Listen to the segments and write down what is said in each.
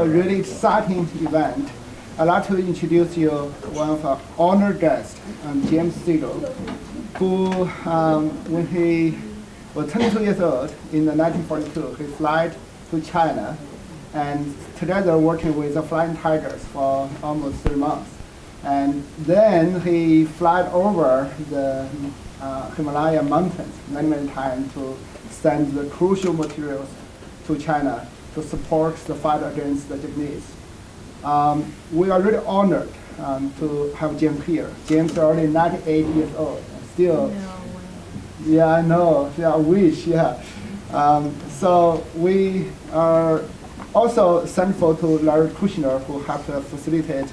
A really exciting event. I'd like to introduce you one of our honored guests, James Segel, who, when he was 22 years old in 1942, he fled to China, and together working with the Flying Tigers for almost 3 months. And then he fled over the Himalayan Mountains many times to send the crucial materials to China to support the fight against the Japanese. We are really honored to have James here. James is already 98 years old. Still, yeah, I know. Yeah, I wish. Yeah. So we are also thankful to Larry Kushner, who helped facilitate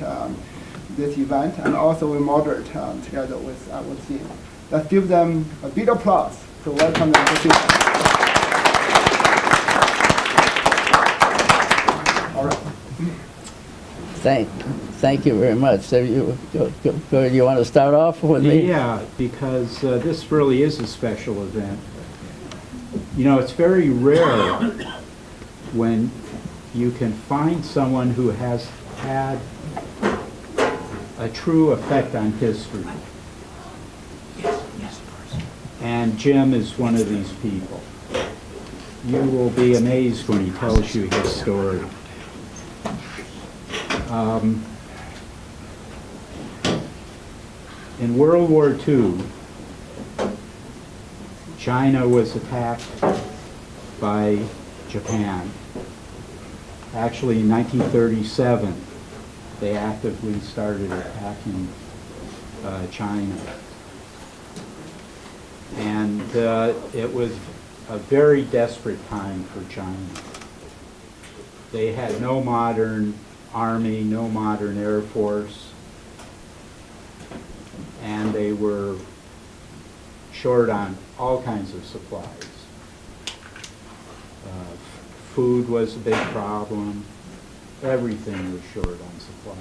this event, and also we moderate together with him. Let's give them a big applause to welcome them to CSUN. All right. Thank you very much. So you want to start off with me? Yeah, because this really is a special event. You know, it's very rare when you can find someone who has had a true effect on history. And Jim is one of these people. You will be amazed when he tells you his story. In World War II, China was attacked by Japan. Actually, in 1937, they actively started attacking China. And it was a very desperate time for China. They had no modern army, no modern air force, and they were short on all kinds of supplies. Food was a big problem. Everything was short on supplies.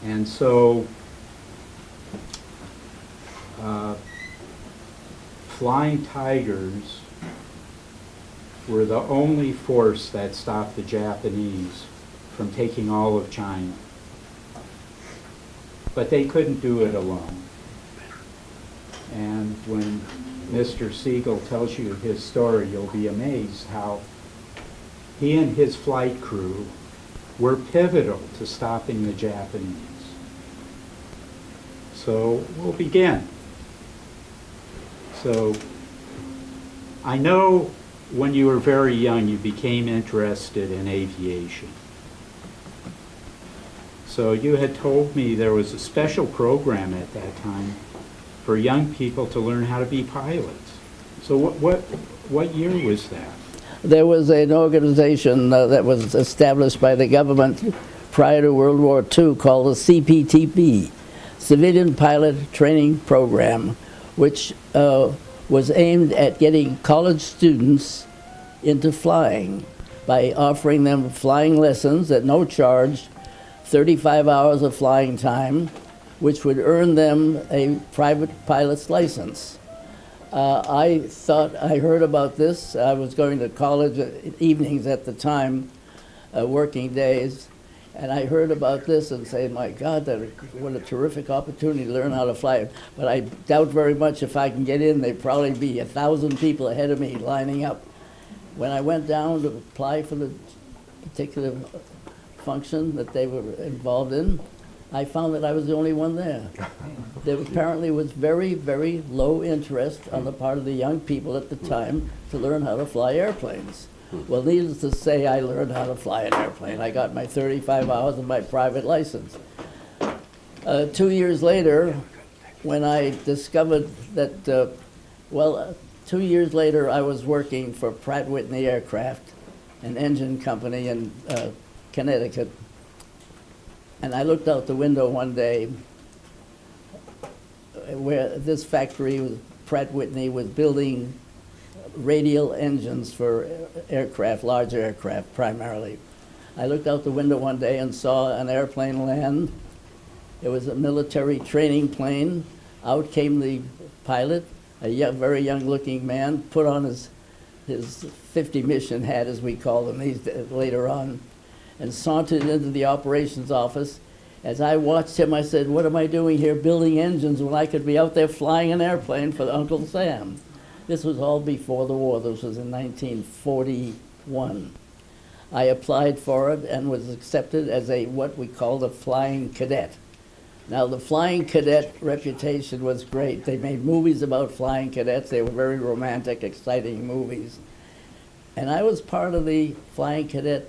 And so Flying Tigers were the only force that stopped the Japanese from taking all of China. But they couldn't do it alone. And when Mr. Segel tells you his story, you'll be amazed how he and his flight crew were pivotal to stopping the Japanese. So we'll begin. So I know when you were very young, you became interested in aviation. So you had told me there was a special program at that time for young people to learn how to be pilots. So what year was that? There was an organization that was established by the government prior to World War II called the CPTP, Civilian Pilot Training Program, which was aimed at getting college students into flying by offering them flying lessons at no charge, 35 hours of flying time, which would earn them a private pilot's license. I thought I heard about this. I was going to college evenings at the time, working days, and I heard about this and say, my God, what a terrific opportunity to learn how to fly. But I doubt very much if I can get in, there'd probably be 1,000 people ahead of me lining up. When I went down to apply for the particular function that they were involved in, I found that I was the only one there. There apparently was very, very low interest on the part of the young people at the time to learn how to fly airplanes. Well, needless to say, I learned how to fly an airplane. I got my 35 hours of my private license. 2 years later, when I discovered that, 2 years later, I was working for Pratt Whitney Aircraft, an engine company in Connecticut. And I looked out the window one day where this factory, Pratt Whitney, was building radial engines for aircraft, large aircraft primarily. I looked out the window one day and saw an airplane land. It was a military training plane. Out came the pilot, a very young looking man, put on his his 50 mission hat, as we call them later on, and sauntered into the operations office. As I watched him, I said, what am I doing here building engines when I could be out there flying an airplane for Uncle Sam? This was all before the war. This was in 1941. I applied for it and was accepted as what we called a flying cadet. Now, the flying cadet reputation was great. They made movies about flying cadets. They were very romantic, exciting movies. And I was part of the flying cadet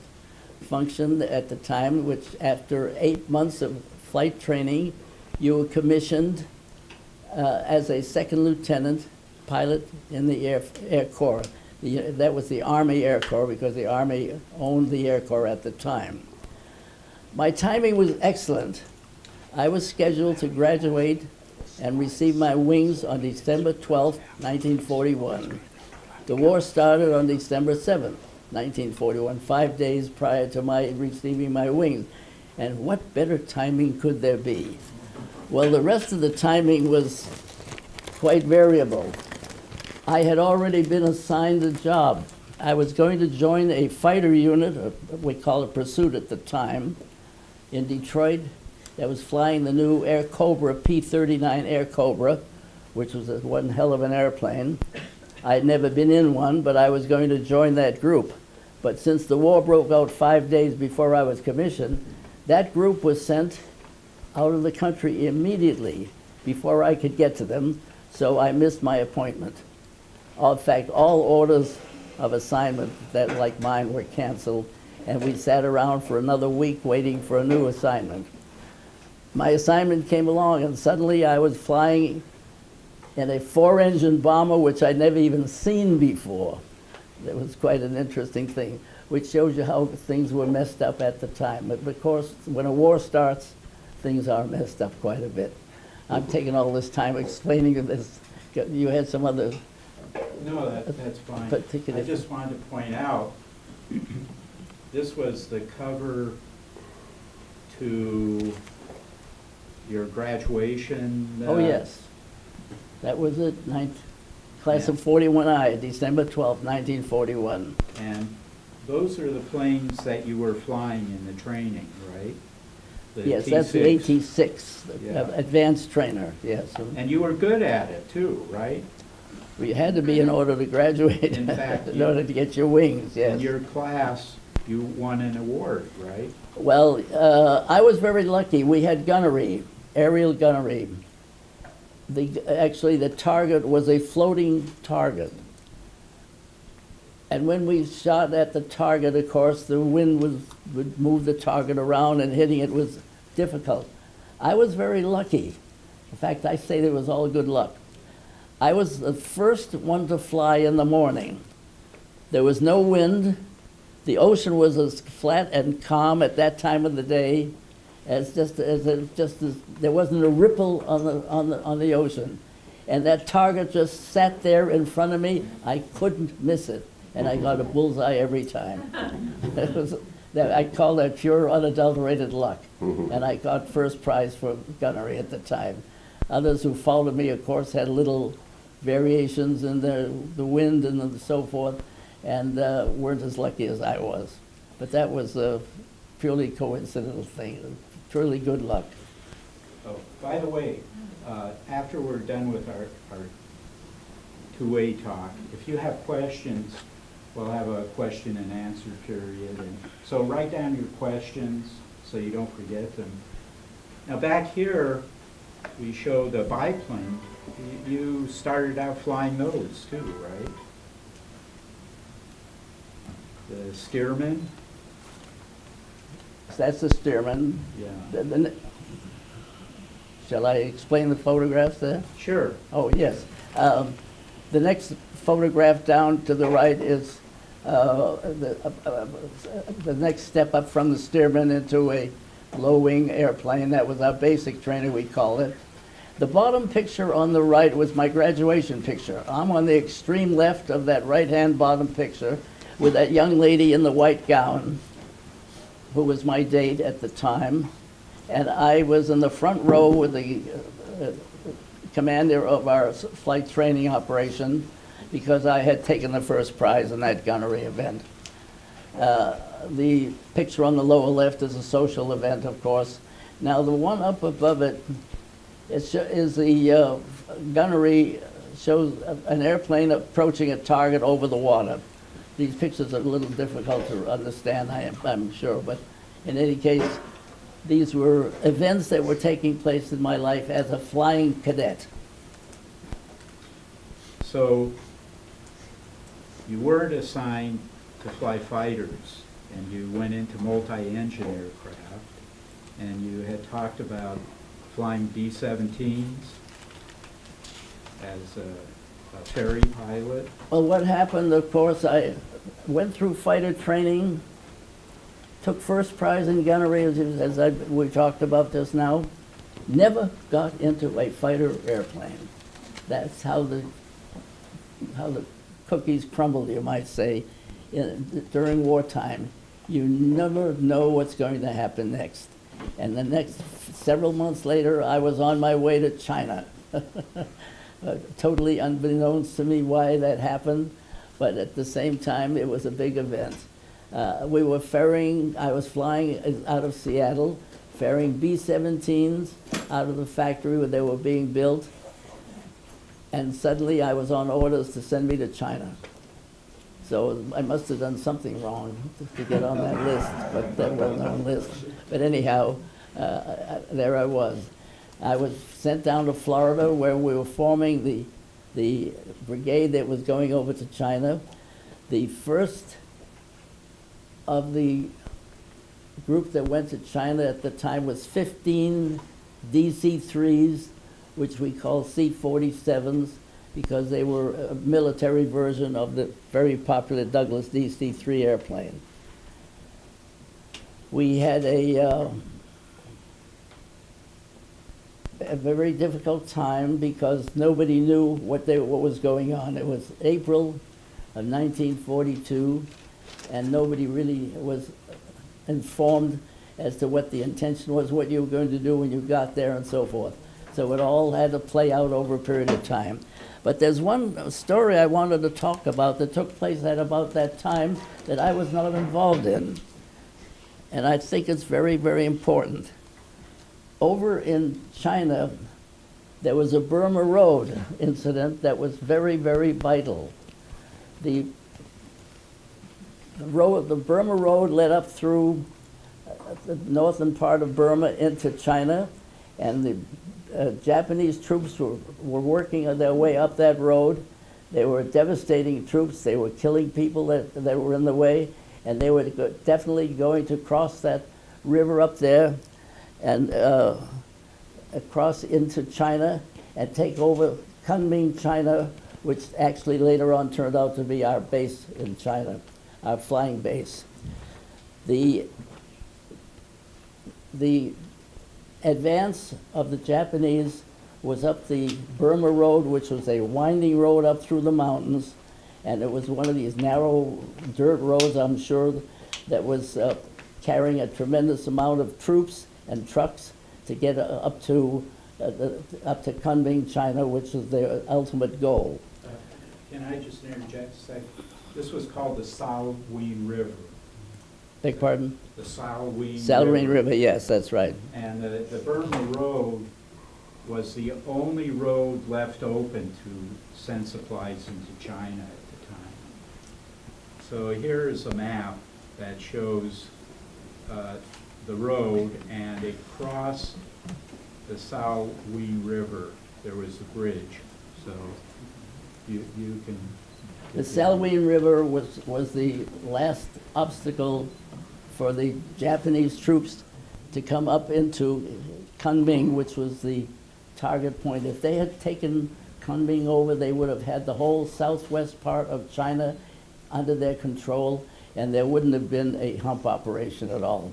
function at the time, which after 8 months of flight training, you were commissioned as a second lieutenant pilot in the Air Corps. That was the Army Air Corps, because the Army owned the Air Corps at the time. My timing was excellent. I was scheduled to graduate and receive my wings on December 12th, 1941. The war started on December 7th, 1941, 5 days prior to my receiving my wings. And what better timing could there be? Well, the rest of the timing was quite variable. I had already been assigned a job. I was going to join a fighter unit, or we call it Pursuit at the time, in Detroit, that was flying the new Air Cobra, P-39 Air Cobra, which was one hell of an airplane. I had never been in one, but I was going to join that group. But since the war broke out 5 days before I was commissioned, that group was sent out of the country immediately before I could get to them, so I missed my appointment. In fact, all orders of assignment that, like mine, were canceled, and we sat around for another week waiting for a new assignment. My assignment came along, and suddenly I was flying in a 4-engine bomber, which I'd never even seen before. It was quite an interesting thing, which shows you how things were messed up at the time. But of course, when a war starts, things are messed up quite a bit. I'm taking all this time explaining this. You had some other... No, that's fine. Particular. I just wanted to point out, this was the cover to your graduation. Oh, yes. That was it, class of Yeah. 41I, December 12th, 1941. And those are the planes that you were flying in the training, right? The Yes, that's the T6. AT-6, Yeah. advanced trainer, yes. And you were good at it too, right? We had to be in order to graduate, In fact, in order to get your wings, yes. In your class, you won an award, right? Well, I was very lucky. We had gunnery, aerial gunnery. Actually, the target was a floating target. And when we shot at the target, of course, the wind would move the target around, and hitting it was difficult. I was very lucky. In fact, I say it was all good luck. I was the first one to fly in the morning. There was no wind. The ocean was as flat and calm at that time of the day as there wasn't a ripple on the ocean. And that target just sat there in front of me. I couldn't miss it, and I got a bullseye every time. I call that pure, unadulterated luck. And I got first prize for gunnery at the time. Others who followed me, of course, had little variations in the wind and so forth, and weren't as lucky as I was. But that was a purely coincidental thing, truly good luck. Oh, by the way, after we're done with our two-way talk, if you have questions, we'll have a question and answer period. And so write down your questions so you don't forget them. Now back here, we show the biplane. You started out flying those too, right? The Stearman? That's the Stearman. Yeah. Shall I explain the photographs there? Sure. Oh, yes. The next photograph down to the right is the next step up from the Stearman into a low-wing airplane. That was our basic training, we call it. The bottom picture on the right was my graduation picture. I'm on the extreme left of that right-hand bottom picture with that young lady in the white gown, who was my date at the time. And I was in the front row with the commander of our flight training operation, because I had taken the first prize in that gunnery event. The picture on the lower left is a social event, of course. Now, the one up above it is the gunnery, shows an airplane approaching a target over the water. These pictures are a little difficult to understand, I'm sure, but in any case, these were events that were taking place in my life as a flying cadet. So you weren't assigned to fly fighters, and you went into multi-engine aircraft, and you had talked about flying B-17s as a ferry pilot. Well, what happened, of course, I went through fighter training, took first prize in gunnery, we talked about this now, never got into a fighter airplane. That's how the cookies crumbled, you might say, during wartime. You never know what's going to happen next. And the next several months later, I was on my way to China. Totally unbeknownst to me why that happened, but at the same time, it was a big event. We were ferrying, I was flying out of Seattle, ferrying B-17s out of the factory where they were being built, and suddenly I was on orders to send me to China. So I must have done something wrong to get on that list, but that wasn't on the list. But anyhow, there I was. I was sent down to Florida where we were forming the brigade that was going over to China. The first of the group that went to China at the time was 15 DC-3s, which we call C-47s, because they were a military version of the very popular Douglas DC-3 airplane. We had a very difficult time because nobody knew what was going on. It was April of 1942, and nobody really was informed as to what the intention was, what you were going to do when you got there, and so forth. So it all had to play out over a period of time. But there's one story I wanted to talk about that took place at about that time that I was not involved in. And I think it's very, very important. Over in China, there was a Burma Road incident that was very, very vital. The Burma Road led up through the northern part of Burma into China, and the Japanese troops were working their way up that road. They were devastating troops. They were killing people that were in the way, and they were definitely going to cross that river up there and across into China and take over Kunming, China, which actually later on turned out to be our base in China, our flying base. The advance of the Japanese was up the Burma Road, which was a winding road up through the mountains, and it was one of these narrow dirt roads, I'm sure, that was carrying a tremendous amount of troops and trucks to get up to Kunming, China, which is their ultimate goal. Can I just interject a second? This was called the Salween River. Beg pardon? The Salween River, yes, that's right. And the Burma Road was the only road left open to send supplies into China at the time. So here is a map that shows the road, and across the Salween River there was a bridge. So you can... The Salween River was the last obstacle for the Japanese troops to come up into Kunming, which was the target point. If they had taken Kunming over, they would have had the whole southwest part of China under their control, and there wouldn't have been a hump operation at all.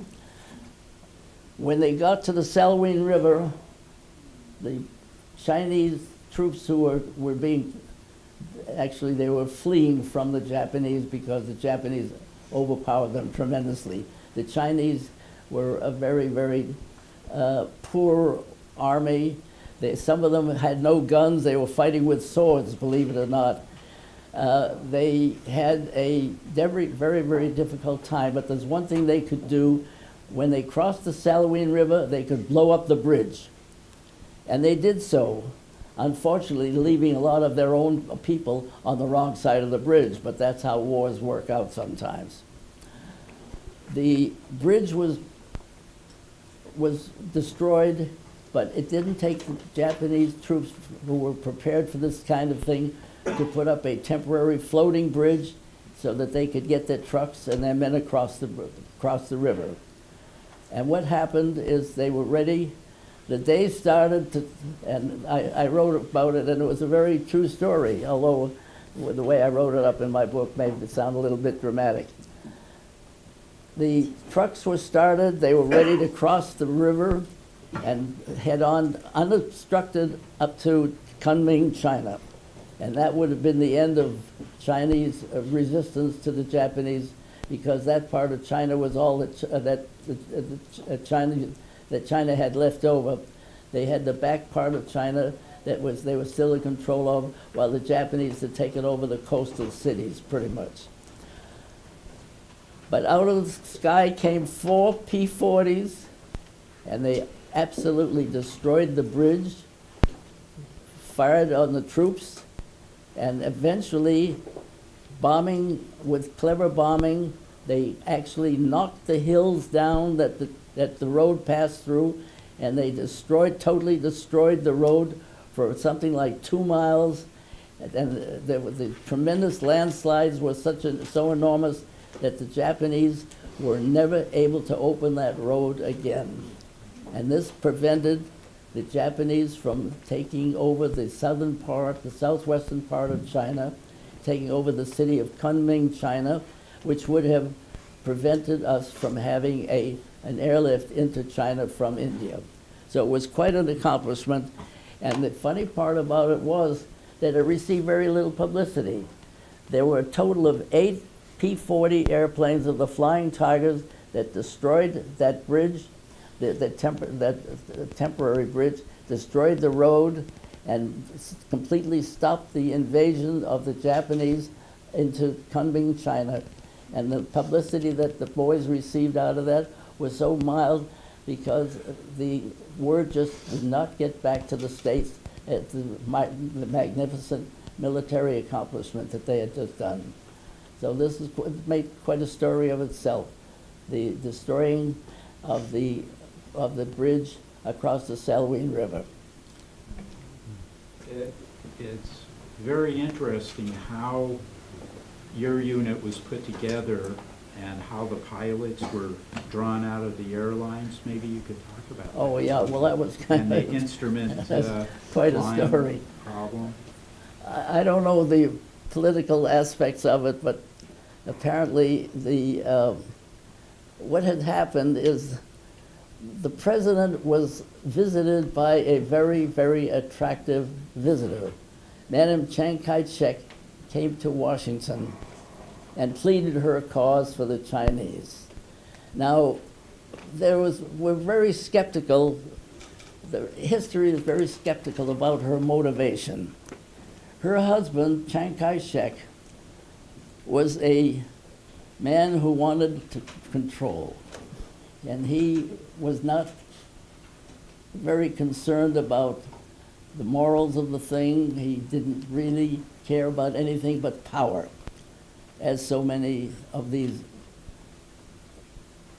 When they got to the Salween River, the Chinese troops who were being, actually they were fleeing from the Japanese because the Japanese overpowered them tremendously. The Chinese were a very, very poor army. Some of them had no guns. They were fighting with swords, believe it or not. they had a very, very difficult time, but there's one thing they could do. When they crossed the Salween River, they could blow up the bridge. And they did so, unfortunately, leaving a lot of their own people on the wrong side of the bridge, but that's how wars work out sometimes. The bridge was destroyed, but it didn't take the Japanese troops who were prepared for this kind of thing to put up a temporary floating bridge so that they could get their trucks and their men across the river. And what happened is they were ready. The day started to, and I wrote about it, and it was a very true story, although the way I wrote it up in my book made it sound a little bit dramatic. The trucks were started, they were ready to cross the river and head on unobstructed up to Kunming, China. And that would have been the end of Chinese resistance to the Japanese, because that part of China was all that China had left over. They had the back part of China they were still in control of, while the Japanese had taken over the coastal cities, pretty much. But out of the sky came 4 P-40s, and they absolutely destroyed the bridge, fired on the troops, and eventually, with clever bombing, they actually knocked the hills down that the road passed through, and they totally destroyed the road for something like 2 miles. And the tremendous landslides were so enormous that the Japanese were never able to open that road again. And this prevented the Japanese from taking over the southwestern part of China, taking over the city of Kunming, China, which would have prevented us from having an airlift into China from India. So it was quite an accomplishment. And the funny part about it was that it received very little publicity. There were a total of 8 P-40 airplanes of the Flying Tigers that destroyed that bridge, that temporary bridge, destroyed the road, and completely stopped the invasion of the Japanese into Kunming, China. And the publicity that the boys received out of that was so mild because the word just did not get back to the States at the magnificent military accomplishment that they had just done. So this made quite a story of itself, the destroying of the bridge across the Salween River. It's very interesting how your unit was put together and how the pilots were drawn out of the airlines. Maybe you could talk about that. Oh yeah, well that was kind and of the instrument quite a story. Problem. I don't know the political aspects of it, but apparently what had happened is the president was visited by a very, very attractive visitor. Madam Chiang Kai-shek came to Washington and pleaded her cause for the Chinese. Now, we're very skeptical, the history is very skeptical about her motivation. Her husband, Chiang Kai-shek, was a man who wanted to control, and he was not very concerned about the morals of the thing. He didn't really care about anything but power, as so many of these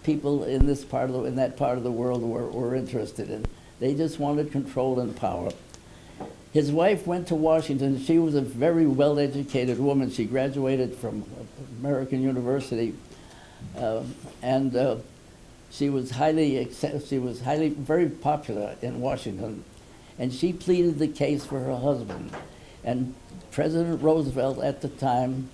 people in that part of the world were interested in. They just wanted control and power. His wife went to Washington. She was a very well-educated woman. She graduated from American University, and she was very popular in Washington. And she pleaded the case for her husband. And President Roosevelt at the time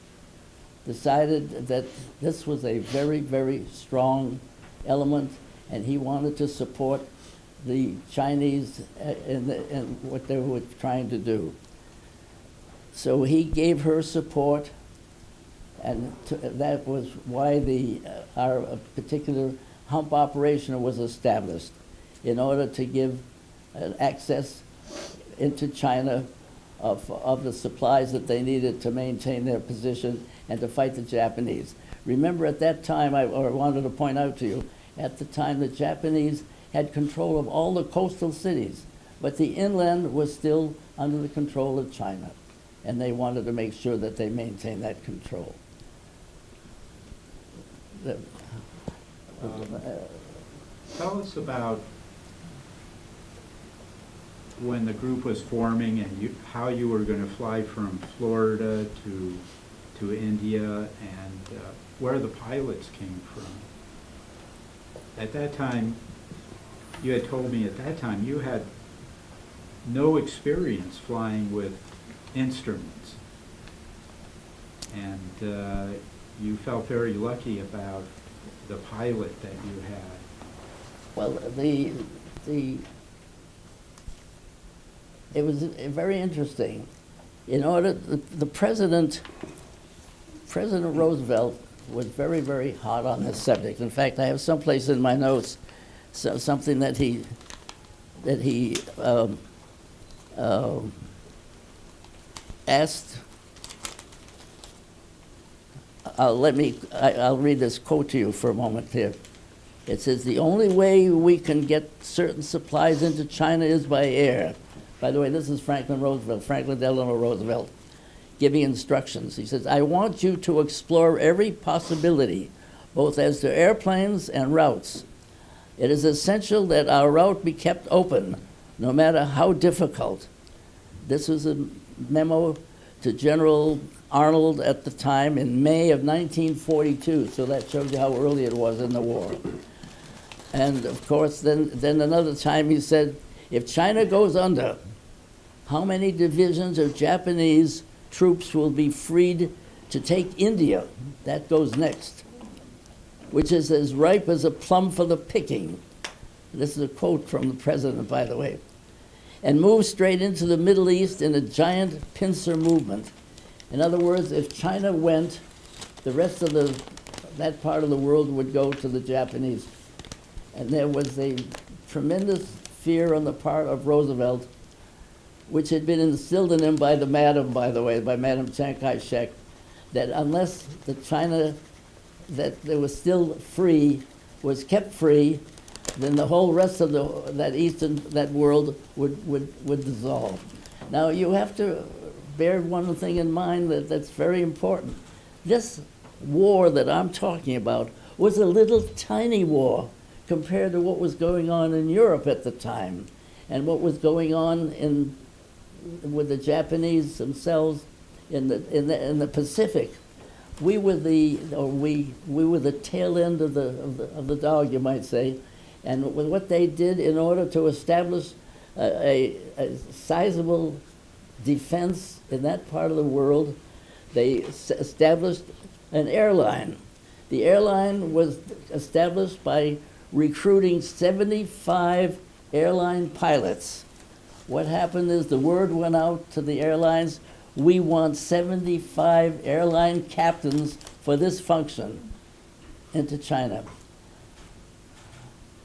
decided that this was a very, very strong element, and he wanted to support the Chinese in what they were trying to do. So he gave her support, and that was why our particular Hump operation was established, in order to give access into China of the supplies that they needed to maintain their position and to fight the Japanese. Remember, at that time, I wanted to point out to you, at the time the Japanese had control of all the coastal cities, but the inland was still under the control of China, and they wanted to make sure that they maintained that control. Tell us about when the group was forming and how you were going to fly from Florida to India, and where the pilots came from. At that time, you had told me at that time you had no experience flying with instruments, and you felt very lucky about the pilot that you had. Well, it was very interesting. In order, the President Roosevelt was very, very hot on this subject. In fact, I have someplace in my notes something that he asked. I'll read this quote to you for a moment here. It says, "The only way we can get certain supplies into China is by air." By the way, this is Franklin Delano Roosevelt, giving instructions. He says, "I want you to explore every possibility, both as to airplanes and routes. It is essential that our route be kept open, no matter how difficult." This was a memo to General Arnold at the time in May of 1942, so that shows you how early it was in the war. And of course, then another time he said, "If China goes under, how many divisions of Japanese troops will be freed to take India?" That goes next. "Which is as ripe as a plum for the picking." This is a quote from the president, by the way. "And move straight into the Middle East in a giant pincer movement." In other words, if China went, the rest of that part of the world would go to the Japanese. And there was a tremendous fear on the part of Roosevelt, which had been instilled in him by the madam, by the way, by Madam Chiang Kai-shek, that unless the China that there was still free was kept free, then the whole rest of that world would dissolve. Now you have to bear one thing in mind that's very important. This war that I'm talking about was a little tiny war compared to what was going on in Europe at the time, and what was going on with the Japanese themselves in the Pacific. We were the tail end of the dog, you might say, and with what they did in order to establish a sizable defense in that part of the world, they established an airline. The airline was established by recruiting 75 airline pilots. What happened is the word went out to the airlines, we want 75 airline captains for this function into China.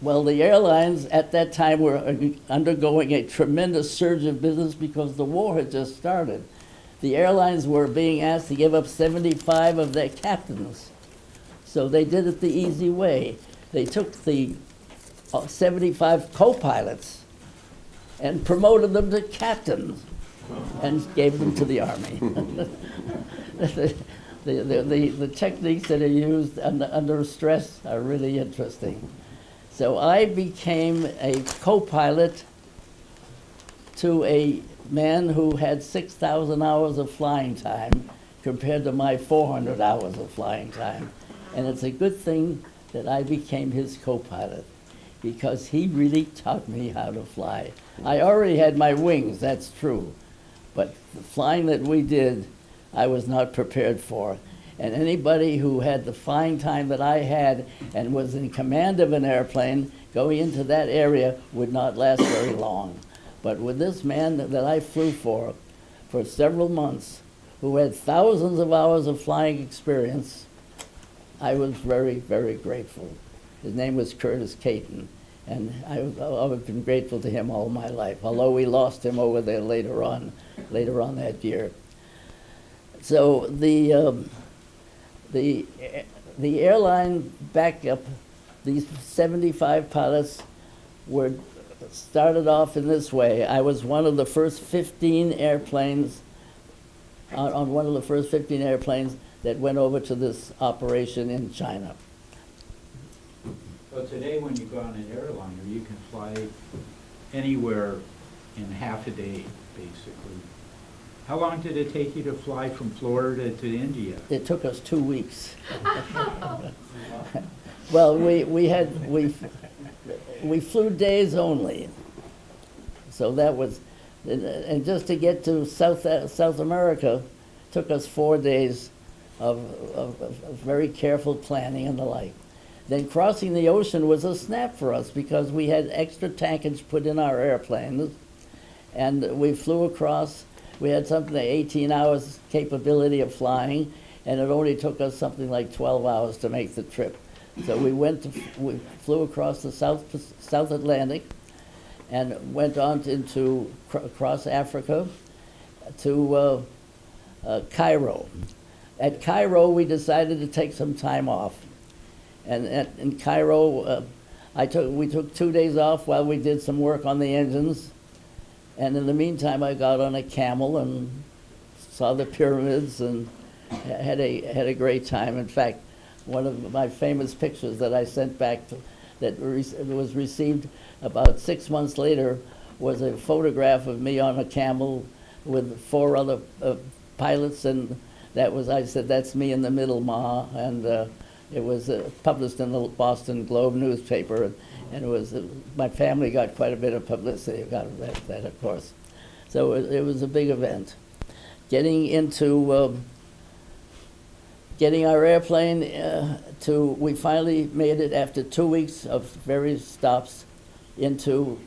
Well, the airlines at that time were undergoing a tremendous surge of business because the war had just started. The airlines were being asked to give up 75 of their captains. So they did it the easy way. They took the 75 co-pilots and promoted them to captains and gave them to the Army. The techniques that are used under stress are really interesting. So I became a co-pilot to a man who had 6,000 hours of flying time compared to my 400 hours of flying time. And it's a good thing that I became his co-pilot, because he really taught me how to fly. I already had my wings, that's true, but the flying that we did, I was not prepared for. And anybody who had the flying time that I had and was in command of an airplane going into that area would not last very long. But with this man that I flew for several months, who had thousands of hours of flying experience, I was very, very grateful. His name was Curtis Caton, And I've always been grateful to him all my life, although we lost him over there later on that year. So the airline backup, these 75 pilots were started off in this way. I was one of the first 15 airplanes, on one of the first 15 airplanes that went over to this operation in China. So today when you go on an airliner, you can fly anywhere in half a day, basically. How long did it take you to fly from Florida to India? It took us 2 weeks. Well, we flew days only. So that was, and just to get to South America, took us 4 days of very careful planning and the like. Then crossing the ocean was a snap for us because we had extra tankage put in our airplanes, and we flew across. We had something like 18 hours capability of flying, and it only took us something like 12 hours to make the trip. So we flew across the South Atlantic, and went on across Africa to Cairo. At Cairo, we decided to take some time off. And in Cairo, we took 2 days off while we did some work on the engines. And in the meantime, I got on a camel and saw the pyramids and had a great time. In fact, one of my famous pictures that I sent back that was received about 6 months later was a photograph of me on a camel with 4 other pilots, and I said, "That's me in the middle, Ma," and it was published in the Boston Globe newspaper, and it was my family got quite a bit of publicity about that, of course. So it was a big event. Getting our airplane we finally made it after 2 weeks of various stops into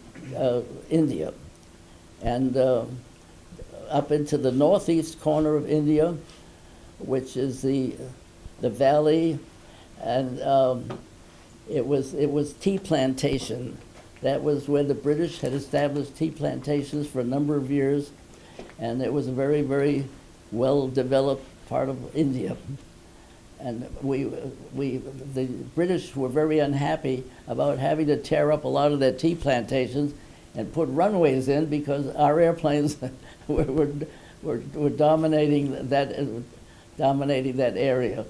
India, and up into the northeast corner of India, which is the valley, and it was tea plantation. That was where the British had established tea plantations for a number of years, and it was a very, very well-developed part of India. And the British were very unhappy about having to tear up a lot of their tea plantations and put runways in because our airplanes were dominating that area.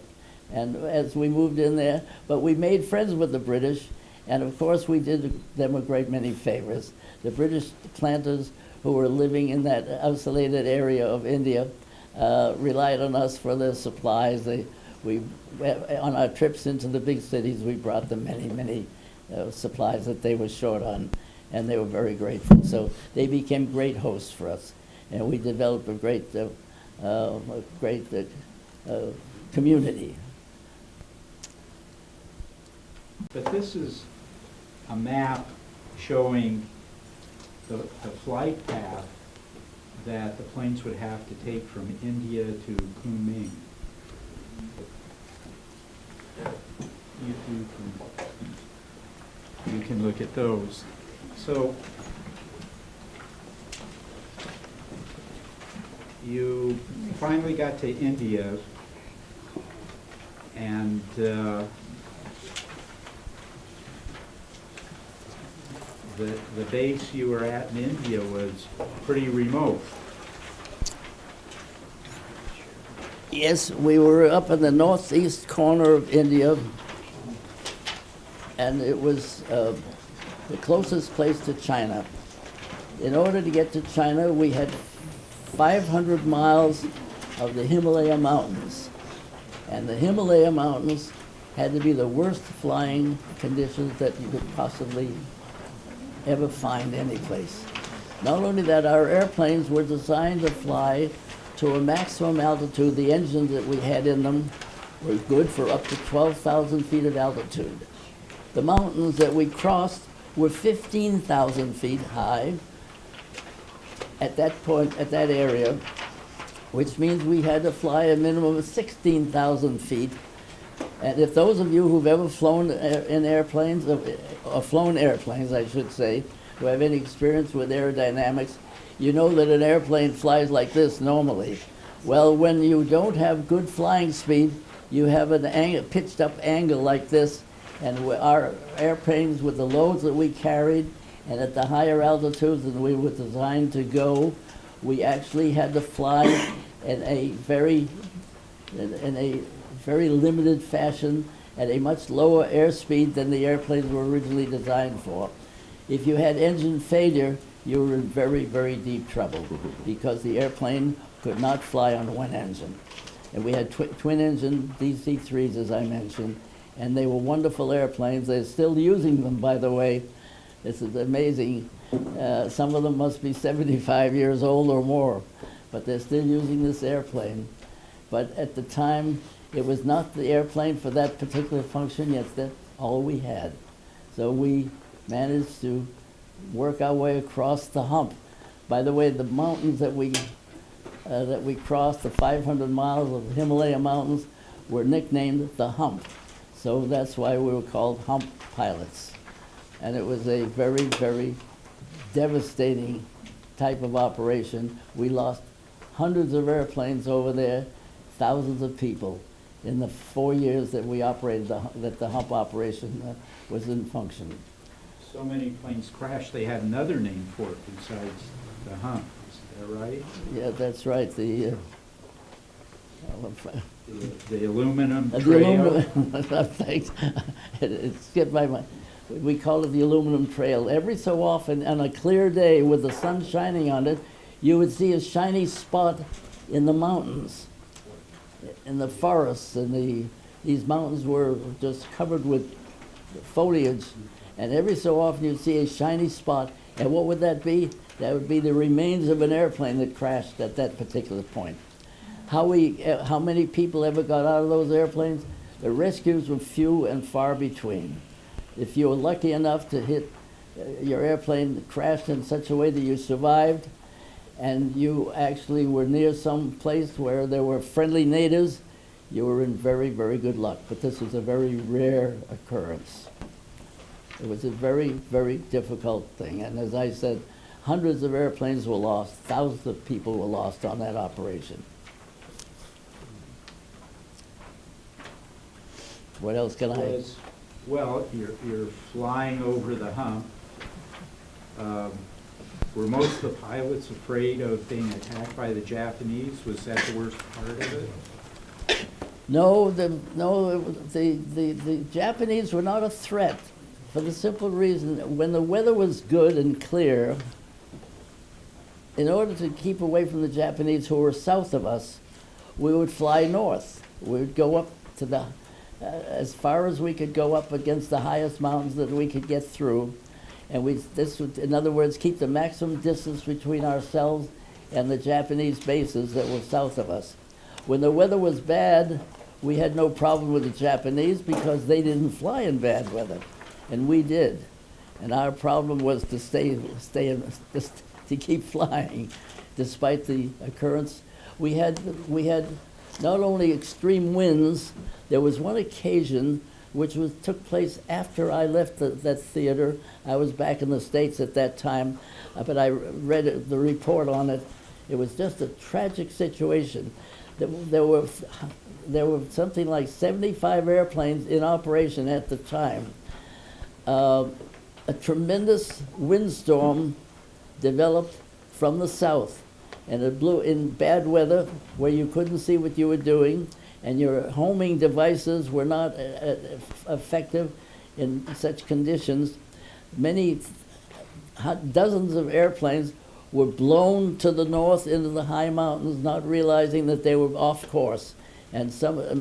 And as we moved in there, but we made friends with the British, and of course we did them a great many favors. The British planters who were living in that isolated area of India relied on us for their supplies. On our trips into the big cities, we brought them many supplies that they were short on, and they were very grateful. So they became great hosts for us, and we developed a great community. But this is a map showing the flight path that the planes would have to take from India to Kunming. You can look at those. So you finally got to India, and the base you were at in India was pretty remote. Yes, we were up in the northeast corner of India, and it was the closest place to China. In order to get to China, we had 500 miles of the Himalayan Mountains, and the Himalayan Mountains had to be the worst flying conditions that you could possibly ever find any place. Not only that, our airplanes were designed to fly to a maximum altitude. The engines that we had in them were good for up to 12,000 feet of altitude. The mountains that we crossed were 15,000 feet high at that point, at that area, which means we had to fly a minimum of 16,000 feet And if those of you who've ever flown in airplanes, or flown airplanes, I should say, who have any experience with aerodynamics, you know that an airplane flies like this normally. Well, when you don't have good flying speed, you have an pitched up angle like this, and our airplanes with the loads that we carried and at the higher altitudes that we were designed to go, we actually had to fly in a very limited fashion at a much lower airspeed than the airplanes were originally designed for. If you had engine failure, you were in very, very deep trouble because the airplane could not fly on one engine. And we had twin engine DC-3s, as I mentioned, and they were wonderful airplanes. They're still using them, by the way. This is amazing. Some of them must be 75 years old or more, but they're still using this airplane. But at the time, it was not the airplane for that particular function, yet that's all we had. So we managed to work our way across the hump. By the way, the mountains that we crossed, the 500 miles of Himalayan Mountains, were nicknamed the Hump. So that's why we were called Hump pilots. And it was a very, very devastating type of operation. We lost hundreds of airplanes over there, thousands of people in the 4 years that we operated, that the Hump operation was in function. So many planes crashed, they had another name for it besides the Hump. Is that right? Yeah, that's right. The aluminum the trail. aluminum, thanks. It skipped my mind. We call it the aluminum trail. Every so often, on a clear day with the sun shining on it, you would see a shiny spot in the mountains, in the forests, and these mountains were just covered with foliage. And every so often you'd see a shiny spot. And what would that be? That would be the remains of an airplane that crashed at that particular point. How many people ever got out of those airplanes? The rescues were few and far between. If you were lucky enough to hit your airplane crashed in such a way that you survived, and you actually were near some place where there were friendly natives, you were in very, very good luck. But this was a very rare occurrence. It was a very, very difficult thing. And as I said, hundreds of airplanes were lost, thousands of people were lost on that operation. What else can I? Well, you're flying over the Hump. Were most of the pilots afraid of being attacked by the Japanese? Was that the worst part of it? No, the Japanese were not a threat, for the simple reason when the weather was good and clear, in order to keep away from the Japanese who were south of us, we would fly north. We would go up to the as far as we could go up against the highest mountains that we could get through. And this would, in other words, keep the maximum distance between ourselves and the Japanese bases that were south of us. When the weather was bad, we had no problem with the Japanese because they didn't fly in bad weather, and we did. And our problem was to keep flying, despite the occurrence. We had not only extreme winds. There was one occasion which took place after I left that theater. I was back in the States at that time, but I read the report on it. It was just a tragic situation. There were something like 75 airplanes in operation at the time. A tremendous windstorm developed from the south, and it blew in bad weather where you couldn't see what you were doing, and your homing devices were not effective in such conditions. Dozens of airplanes were blown to the north into the high mountains, not realizing that they were off course, and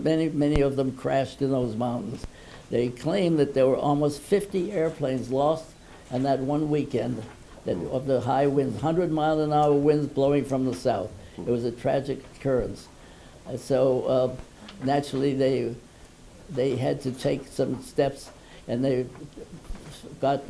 many of them crashed in those mountains. They claim that there were almost 50 airplanes lost on that one weekend of the high winds, 100-mile-an-hour winds blowing from the south. It was a tragic occurrence. So naturally they had to take some steps, and they got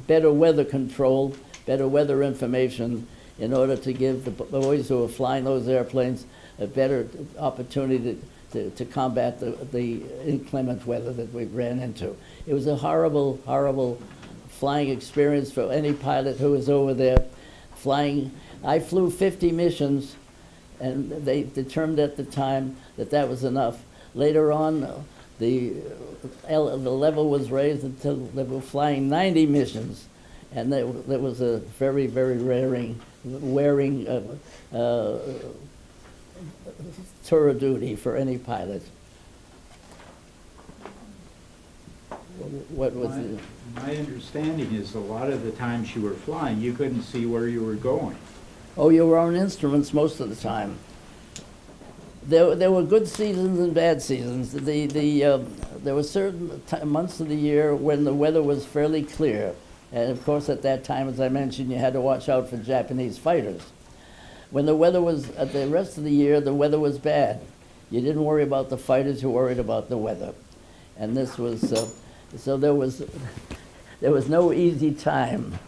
better weather control, better weather information, in order to give the boys who were flying those airplanes a better opportunity to to combat the inclement weather that we ran into. It was a horrible, horrible flying experience for any pilot who was over there flying. I flew 50 missions, and they determined at the time that that was enough. Later on, the level was raised until they were flying 90 missions, and that was a very, very wearing tour of duty for any pilot. What was the... My understanding is a lot of the times you were flying, you couldn't see where you were going. Oh, you were on instruments most of the time. There were good seasons and bad seasons. There were certain months of the year when the weather was fairly clear. And of course, at that time, as I mentioned, you had to watch out for Japanese fighters. When the weather was, the rest of the year, the weather was bad. You didn't worry about the fighters, you worried about the weather. And this was, so there was no easy time.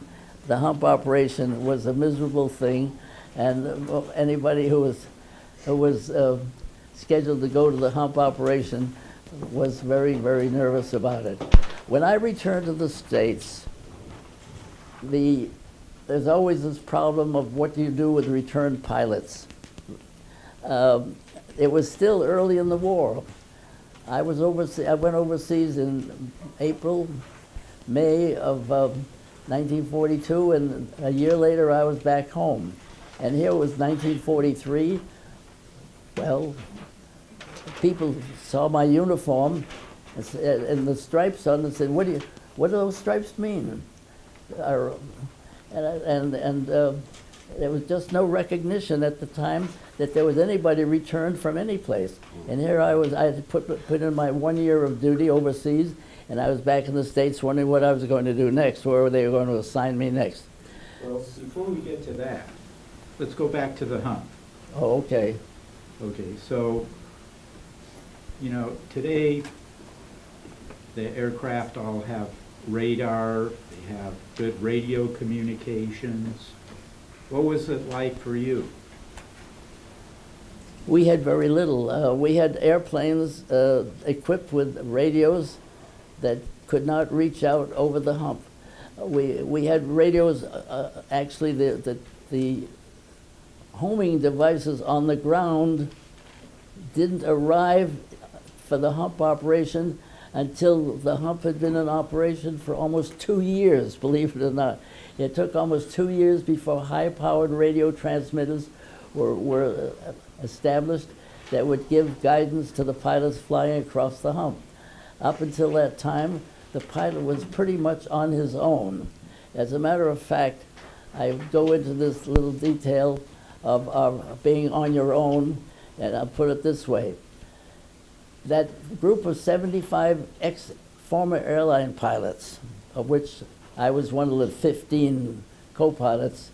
The hump operation was a miserable thing, and anybody who was scheduled to go to the hump operation was very, very nervous about it. When I returned to the States, there's always this problem of what do you do with returned pilots. It was still early in the war. I went overseas in May of 1942, and a year later I was back home. And here was 1943. Well, people saw my uniform and the stripes on it and said, what do those stripes mean? And there was just no recognition at the time that there was anybody returned from any place. And here I had put in my 1 year of duty overseas, and I was back in the States wondering what I was going to do next, where they were going to assign me next. Well, before we get to that, let's go back to the hump. Oh, okay. Okay, so, you know, today the aircraft all have radar, they have good radio communications. What was it like for you? We had very little. We had airplanes equipped with radios that could not reach out over the hump. We had radios, actually the homing devices on the ground didn't arrive for the hump operation until the hump had been in operation for almost 2 years, believe it or not. It took almost 2 years before high-powered radio transmitters were established that would give guidance to the pilots flying across the hump. Up until that time, the pilot was pretty much on his own. As a matter of fact, I go into this little detail of being on your own, and I'll put it this way. That group of 75 former airline pilots, of which I was one of the 15 co-pilots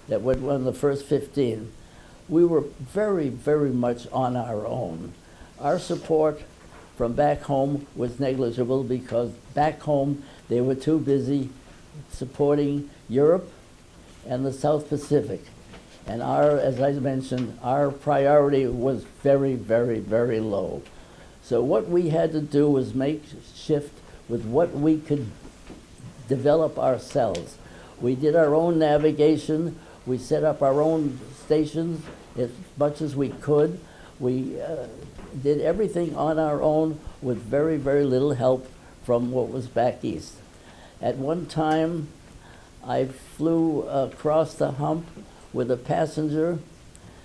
that were one of the first 15, we were very, very much on our own. Our support from back home was negligible because back home they were too busy supporting Europe and the South Pacific. And as I mentioned, our priority was very, very, very low. So what we had to do was make shift with what we could develop ourselves. We did our own navigation. We set up our own stations as much as we could. We did everything on our own with very, very little help from what was back east. At one time, I flew across the hump with a passenger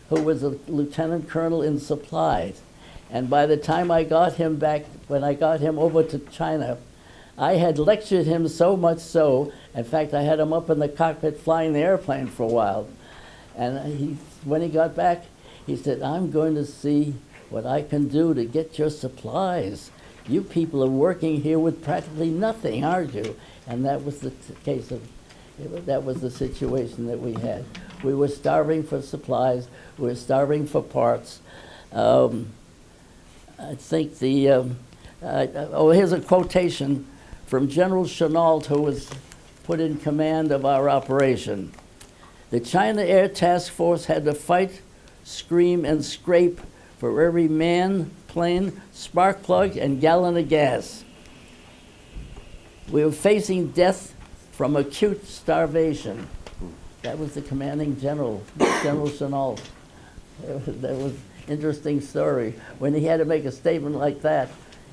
who was a lieutenant colonel in supplies. And by the time I got him back, when I got him over to China, I had lectured him so much so, in fact, I had him up in the cockpit flying the airplane for a while. And when he got back, he said, I'm going to see what I can do to get your supplies. You people are working here with practically nothing, aren't you? And that was the case of, that was the situation that we had. We were starving for supplies. We were starving for parts. I think here's a quotation from General Chennault, who was put in command of our operation. The China Air Task Force had to fight, scream, and scrape for every man, plane, spark plug, and gallon of gas. We were facing death from acute starvation. That was the commanding general, General Chennault. That was an interesting story. When he had to make a statement like that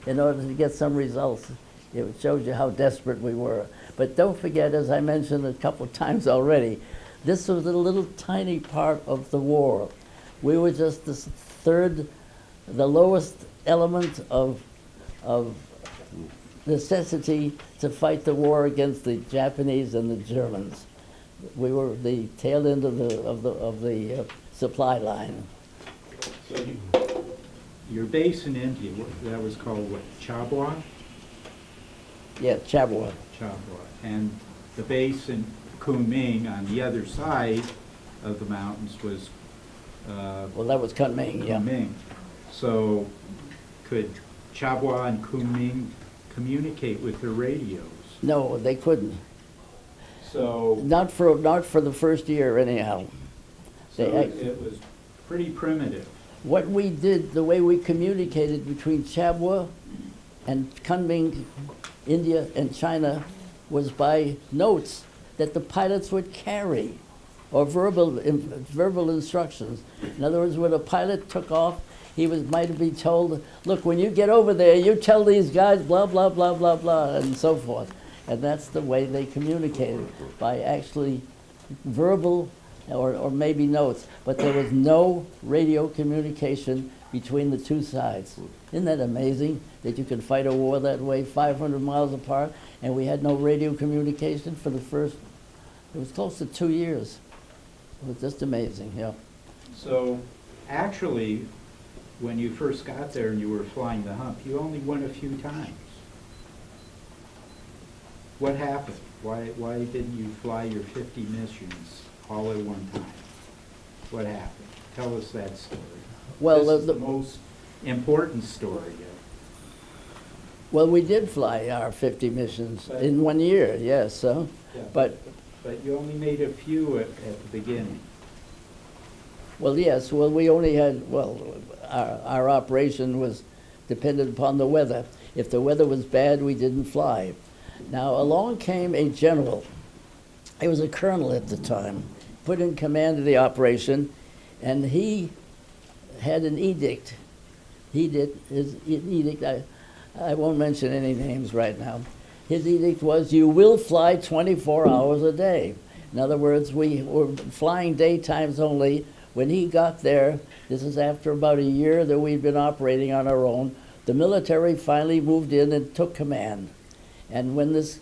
in order to get some results, it shows you how desperate we were. But don't forget, as I mentioned a couple of times already, this was a little tiny part of the war. We were just the lowest element of necessity to fight the war against the Japanese and the Germans. We were the tail end of the supply line. So your base in India, that was called what, Chabwa? Yeah, Chabwa. Chabwa. And the base in Kunming on the other side of the mountains was Well, that was Kunming, yeah. Kunming. So could Chabwa and Kunming communicate with their radios? No, they couldn't. So, Not for the first year, anyhow. so They act- it was pretty primitive. What we did, the way we communicated between Chabwa and Kunming, India and China, was by notes that the pilots would carry, or verbal instructions. In other words, when a pilot took off, he might be told, look, when you get over there, you tell these guys blah, blah, blah, blah, blah, and so forth. And that's the way they communicated, by actually verbal or maybe notes. But there was no radio communication between the two sides. Isn't that amazing that you could fight a war that way, 500 miles apart, and we had no radio communication for the first, it was close to 2 years. It was just amazing, yeah. So actually, when you first got there and you were flying the Hump, you only went a few times. What happened? Why didn't you fly your 50 missions all at one time? What happened? Tell us that story. Well, This is the most important story. Well, we did fly our 50 missions But- in 1 year, yes, Yeah. but, But you only made a few at the beginning. well, yes, well, we only had, well, our operation was dependent upon the weather. If the weather was bad, we didn't fly. Now, along came a general. He was a colonel at the time, put in command of the operation, and he had an edict. He did his edict. I won't mention any names right now. His edict was, you will fly 24 hours a day. In other words, we were flying daytimes only. When he got there, this is after about a year that we'd been operating on our own, the military finally moved in and took command. And when this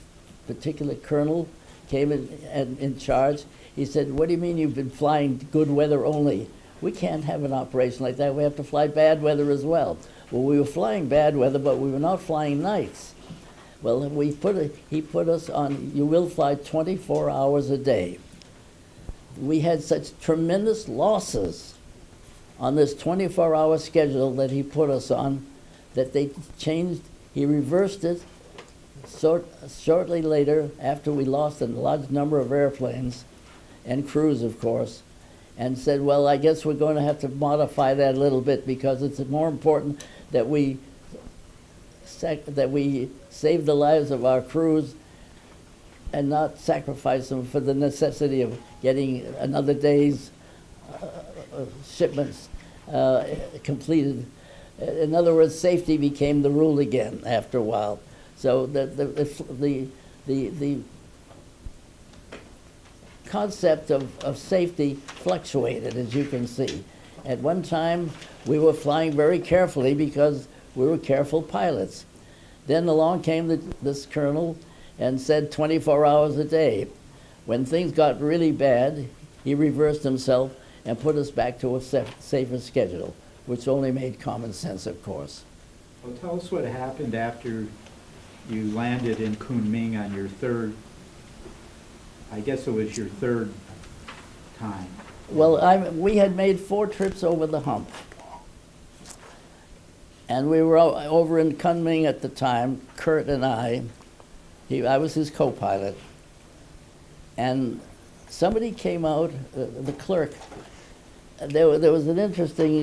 particular colonel came in charge, he said, what do you mean you've been flying good weather only? We can't have an operation like that. We have to fly bad weather as well. Well, we were flying bad weather, but we were not flying nights. Well, he put us on, you will fly 24 hours a day. We had such tremendous losses on this 24-hour schedule that he put us on that they changed, he reversed it shortly later after we lost a large number of airplanes and crews, of course, and said, well, I guess we're going to have to modify that a little bit because it's more important that we save the lives of our crews and not sacrifice them for the necessity of getting another day's shipments completed. In other words, safety became the rule again after a while. So the concept of safety fluctuated, as you can see. At one time, we were flying very carefully because we were careful pilots. Then along came this colonel and said 24 hours a day. When things got really bad, he reversed himself and put us back to a safer schedule, which only made common sense, of course. Well, tell us what happened after you landed in Kunming on your third, I guess it was your third time. Well, we had made 4 trips over the Hump. And we were over in Kunming at the time, Kurt and I was his co-pilot. And somebody came out, the clerk. There was an interesting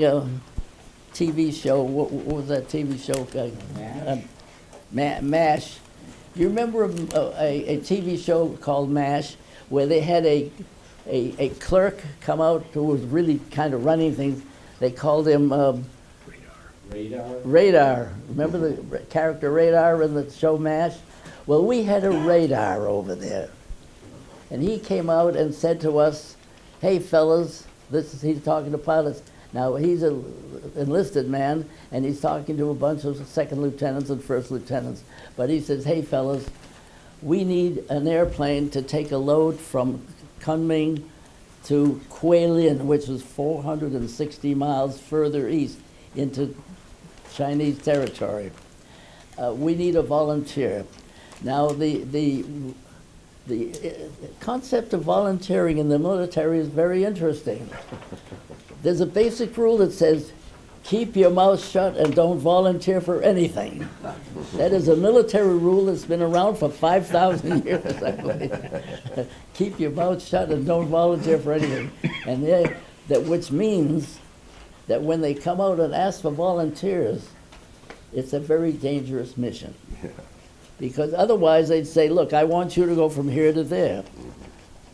TV show, what was that TV show? MASH. You remember a TV show called MASH where they had a clerk come out who was really kind of running things? They called him Radar. Remember the character Radar in the show MASH? Well, we had a radar over there. And he came out and said to us, "Hey, fellas," he's talking to pilots. Now, he's an enlisted man, and he's talking to a bunch of second lieutenants and first lieutenants. But he says, "Hey, fellas, we need an airplane to take a load from Kunming to Guilin, which is 460 miles further east into Chinese territory. We need a volunteer." Now, the concept of volunteering in the military is very interesting. There's a basic rule that says, keep your mouth shut and don't volunteer for anything. That is a military rule that's been around for 5,000 years, I believe. Keep your mouth shut and don't volunteer for anything. And which means that when they come out and ask for volunteers, it's a very dangerous mission. Because otherwise they'd say, look, I want you to go from here to there.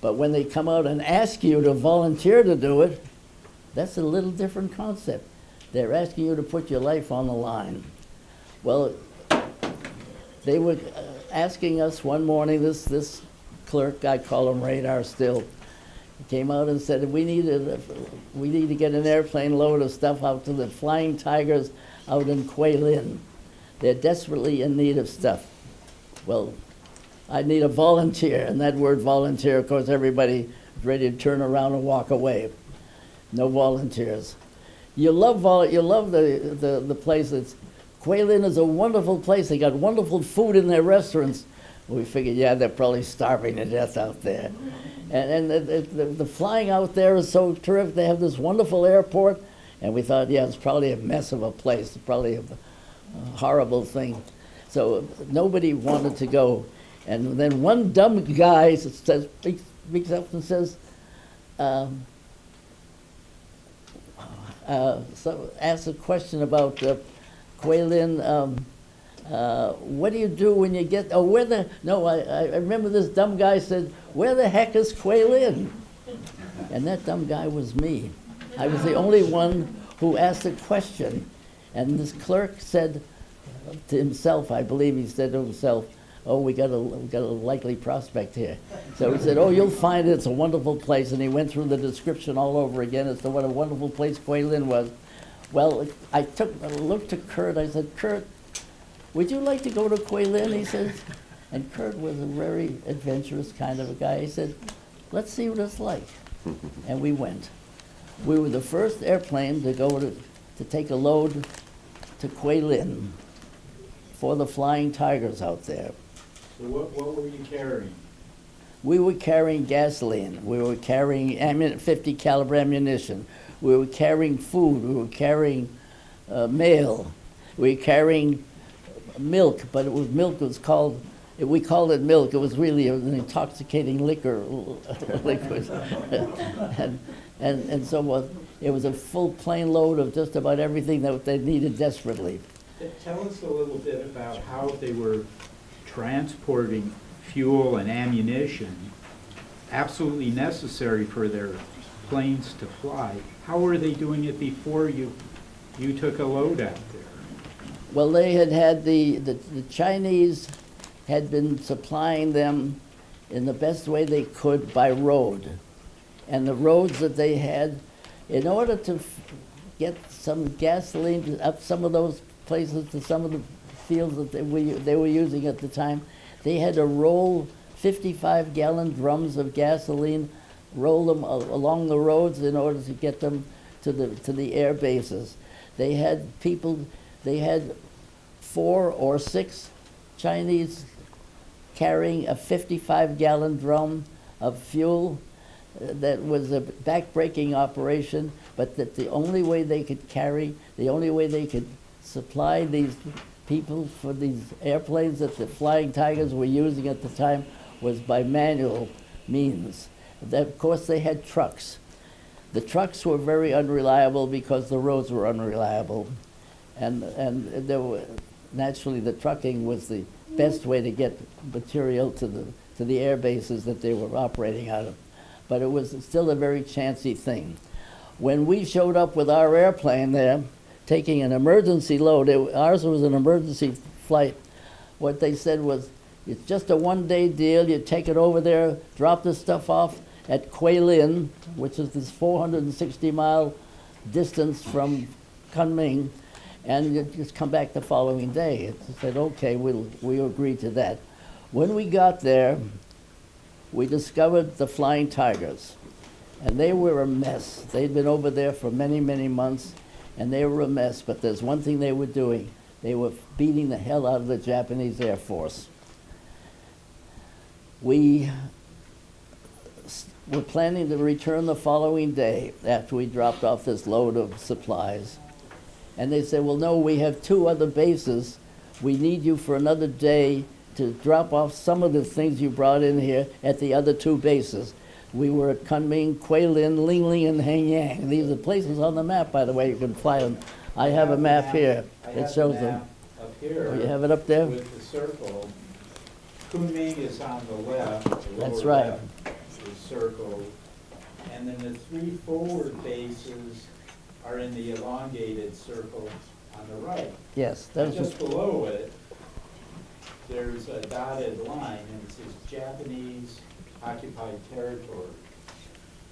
But when they come out and ask you to volunteer to do it, that's a little different concept. They're asking you to put your life on the line. Well, they were asking us one morning, this clerk, I call him Radar still, came out and said, we need to get an airplane load of stuff out to the Flying Tigers out in Guilin. They're desperately in need of stuff. Well, I need a volunteer, and that word volunteer, of course, everybody is ready to turn around and walk away. No volunteers. You love the place. Guilin is a wonderful place. They got wonderful food in their restaurants. We figured, yeah, they're probably starving to death out there. And the flying out there is so terrific. They have this wonderful airport, and we thought, yeah, it's probably a mess of a place. It's probably a horrible thing. So nobody wanted to go. And then one dumb guy speaks up and says, asks a question about Guilin. What do you do when you get, I remember this dumb guy said, where the heck is Guilin? And that dumb guy was me. I was the only one who asked a question. And this clerk said to himself, I believe he said to himself, oh, we got a likely prospect here. So he said, oh, you'll find it's a wonderful place. And he went through the description all over again as to what a wonderful place Guilin was. Well, I looked to Kurt. I said, Kurt, would you like to go to Guilin? He says, and Kurt was a very adventurous kind of a guy. He said, let's see what it's like. And we went. We were the first airplane to go to take a load to Guilin for the Flying Tigers out there. So what were you carrying? We were carrying gasoline. We were carrying 50 caliber ammunition. We were carrying food. We were carrying mail. We were carrying milk, but we called it milk. It was really an intoxicating liquid. and so it was a full plane load of just about everything that they needed desperately. Tell us a little bit about how they were transporting fuel and ammunition, absolutely necessary for their planes to fly. How were they doing it before you took a load out there? Well, they had the Chinese had been supplying them in the best way they could by road. And the roads that they had, in order to get some gasoline up some of those places to some of the fields that they were using at the time, they had to roll 55-gallon drums of gasoline, roll them along the roads in order to get them to the air bases. They had 4 or 6 Chinese carrying a 55-gallon drum of fuel. That was a back-breaking operation, but that the only way they could supply these people for these airplanes that the Flying Tigers were using at the time was by manual means. Of course, they had trucks. The trucks were very unreliable because the roads were unreliable. And there were, naturally the trucking was the best way to get material to the air bases that they were operating out of. But it was still a very chancy thing. When we showed up with our airplane there, taking an emergency load, ours was an emergency flight. What they said was, it's just a one-day deal. You take it over there, drop this stuff off at Guilin, which is this 460-mile distance from Kunming, and you just come back the following day. It said, okay, we agreed to that. When we got there, we discovered the Flying Tigers, and they were a mess. They'd been over there for many, many months, and they were a mess, but there's one thing they were doing. They were beating the hell out of the Japanese Air Force. We were planning to return the following day after we dropped off this load of supplies. And they said, well, no, we have 2 other bases. We need you for another day to drop off some of the things you brought in here at the other 2 bases. We were at Kunming, Guilin, Lingling, and Hanyang. These are places on the map, by the way, you can fly them. I have a map here that shows them. Up here. Oh, you have it up there? With the circle. Kunming is on the left. The That's lower right. left is circled. And then the 3 forward bases are in the elongated circle on the right. Yes, And that's just below it, there's a dotted line, and it says Japanese occupied territory.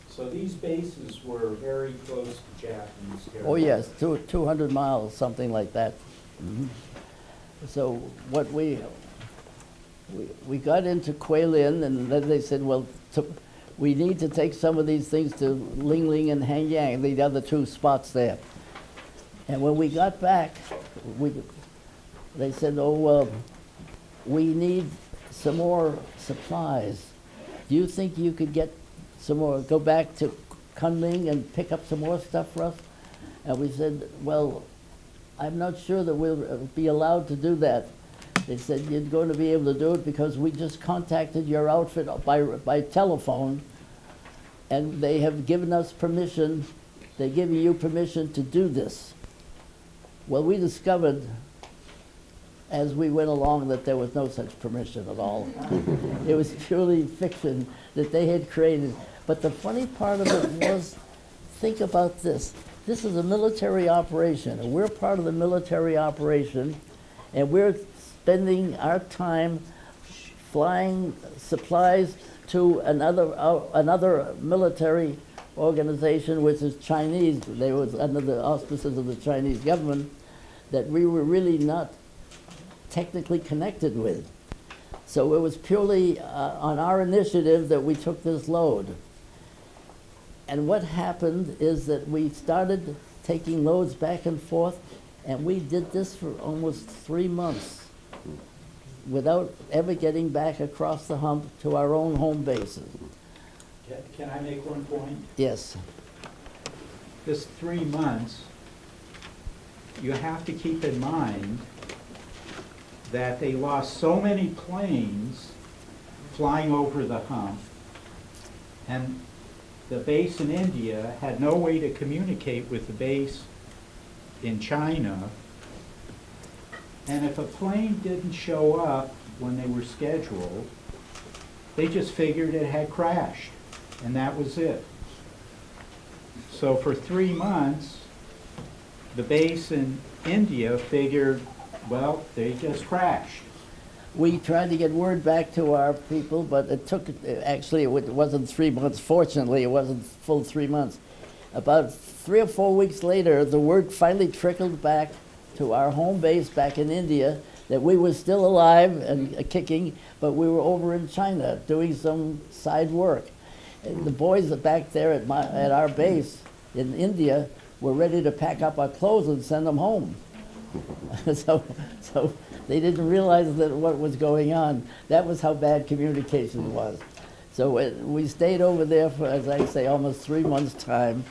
So these bases were very close to Japanese territory. oh yes, 200 miles, something like that. Mhm. So what we got into Guilin, and then they said, well, we need to take some of these things to Lingling and Hanyang, the other 2 spots there. And when we got back, they said, oh, we need some more supplies. Do you think you could get some more, go back to Kunming and pick up some more stuff for us? And we said, well, I'm not sure that we'll be allowed to do that. They said, you're going to be able to do it because we just contacted your outfit by telephone, and they have given us permission, they're giving you permission to do this. Well, we discovered as we went along that there was no such permission at all. It was purely fiction that they had created. But the funny part of it was, think about this. This is a military operation, and we're part of the military operation, and we're spending our time flying supplies to another military organization, which is Chinese. They was under the auspices of the Chinese government, that we were really not technically connected with. So it was purely on our initiative that we took this load. And what happened is that we started taking loads back and forth, and we did this for almost 3 months without ever getting back across the hump to our own home bases. Can I make one point? Yes. This 3 months, you have to keep in mind that they lost so many planes flying over the hump, and the base in India had no way to communicate with the base in China. And if a plane didn't show up when they were scheduled, they just figured it had crashed, and that was it. So for 3 months, the base in India figured, well, they just crashed. We tried to get word back to our people, but it took, actually, it wasn't 3 months. Fortunately, it wasn't full 3 months. About 3 or 4 weeks later, the word finally trickled back to our home base back in India that we were still alive and kicking, but we were over in China doing some side work. And the boys back there at our base in India were ready to pack up our clothes and send them home. so they didn't realize that what was going on. That was how bad communication was. So we stayed over there for, as I say, almost 3 months' time,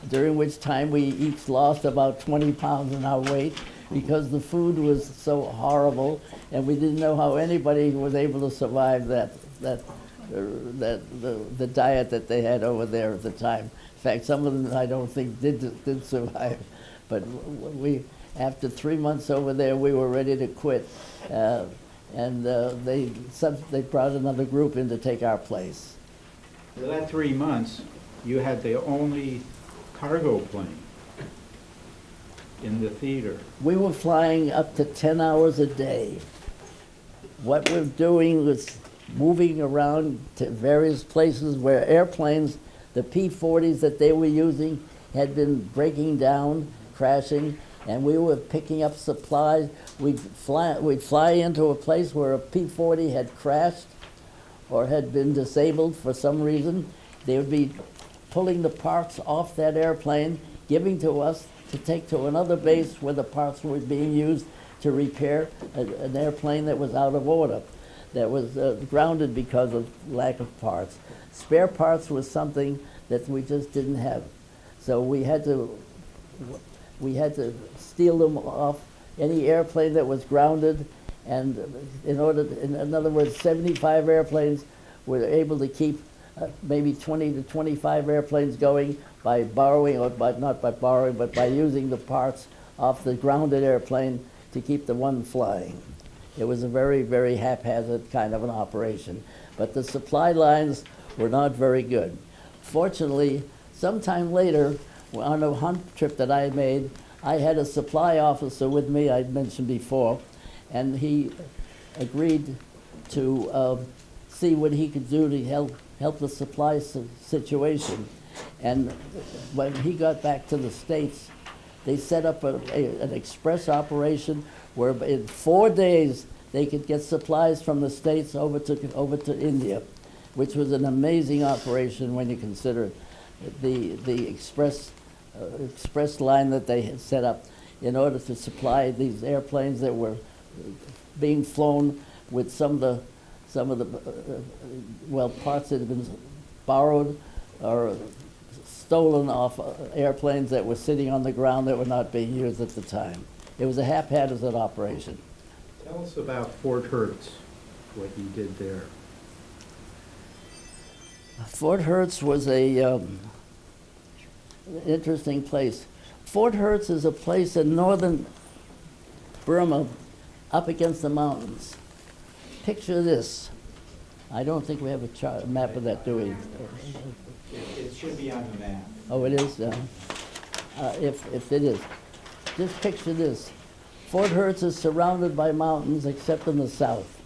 during which time we each lost about 20 pounds in our weight because the food was so horrible, and we didn't know how anybody was able to survive the diet that they had over there at the time. In fact, some of them I don't think did survive. But after 3 months over there, we were ready to quit. And they brought another group in to take our place. For that 3 months, you had the only cargo plane in the theater. We were flying up to 10 hours a day. What we're doing was moving around to various places where airplanes, the P-40s that they were using, had been breaking down, crashing, and we were picking up supplies. We'd fly into a place where a P-40 had crashed or had been disabled for some reason. They would be pulling the parts off that airplane, giving to us to take to another base where the parts were being used to repair an airplane that was out of order, that was grounded because of lack of parts. Spare parts was something that we just didn't have. So we had to steal them off any airplane that was grounded, and in other words, 75 airplanes were able to keep maybe 20 to 25 airplanes going by borrowing, or not by borrowing, but by using the parts off the grounded airplane to keep the one flying. It was a very, very haphazard kind of an operation. But the supply lines were not very good. Fortunately, sometime later, on a Hump trip that I made, I had a supply officer with me, I'd mentioned before, and he agreed to see what he could do to help the supply situation. And when he got back to the States, they set up an express operation where in 4 days they could get supplies from the States over to India, which was an amazing operation when you consider the express line that they had set up in order to supply these airplanes that were being flown with some of the parts that had been borrowed or stolen off airplanes that were sitting on the ground that were not being used at the time. It was a haphazard operation. Tell us about Fort Hertz, what you did there. Fort Hertz was an interesting place. Fort Hertz is a place in northern Burma up against the mountains. Picture this. I don't think we have a map of that, do we? It should be on the map. Oh, it is? If it is. Just picture this. Fort Hertz is surrounded by mountains except in the south.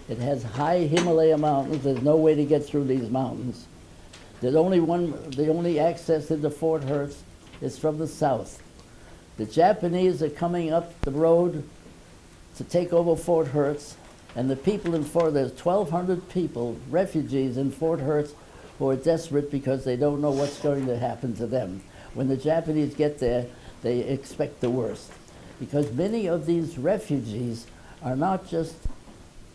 It has high Himalayan mountains. There's no way to get through these mountains. The only access into Fort Hertz is from the south. The Japanese are coming up the road to take over Fort Hertz, and the people in there's 1,200 people, refugees in Fort Hertz, who are desperate because they don't know what's going to happen to them. When the Japanese get there, they expect the worst. Because many of these refugees are not just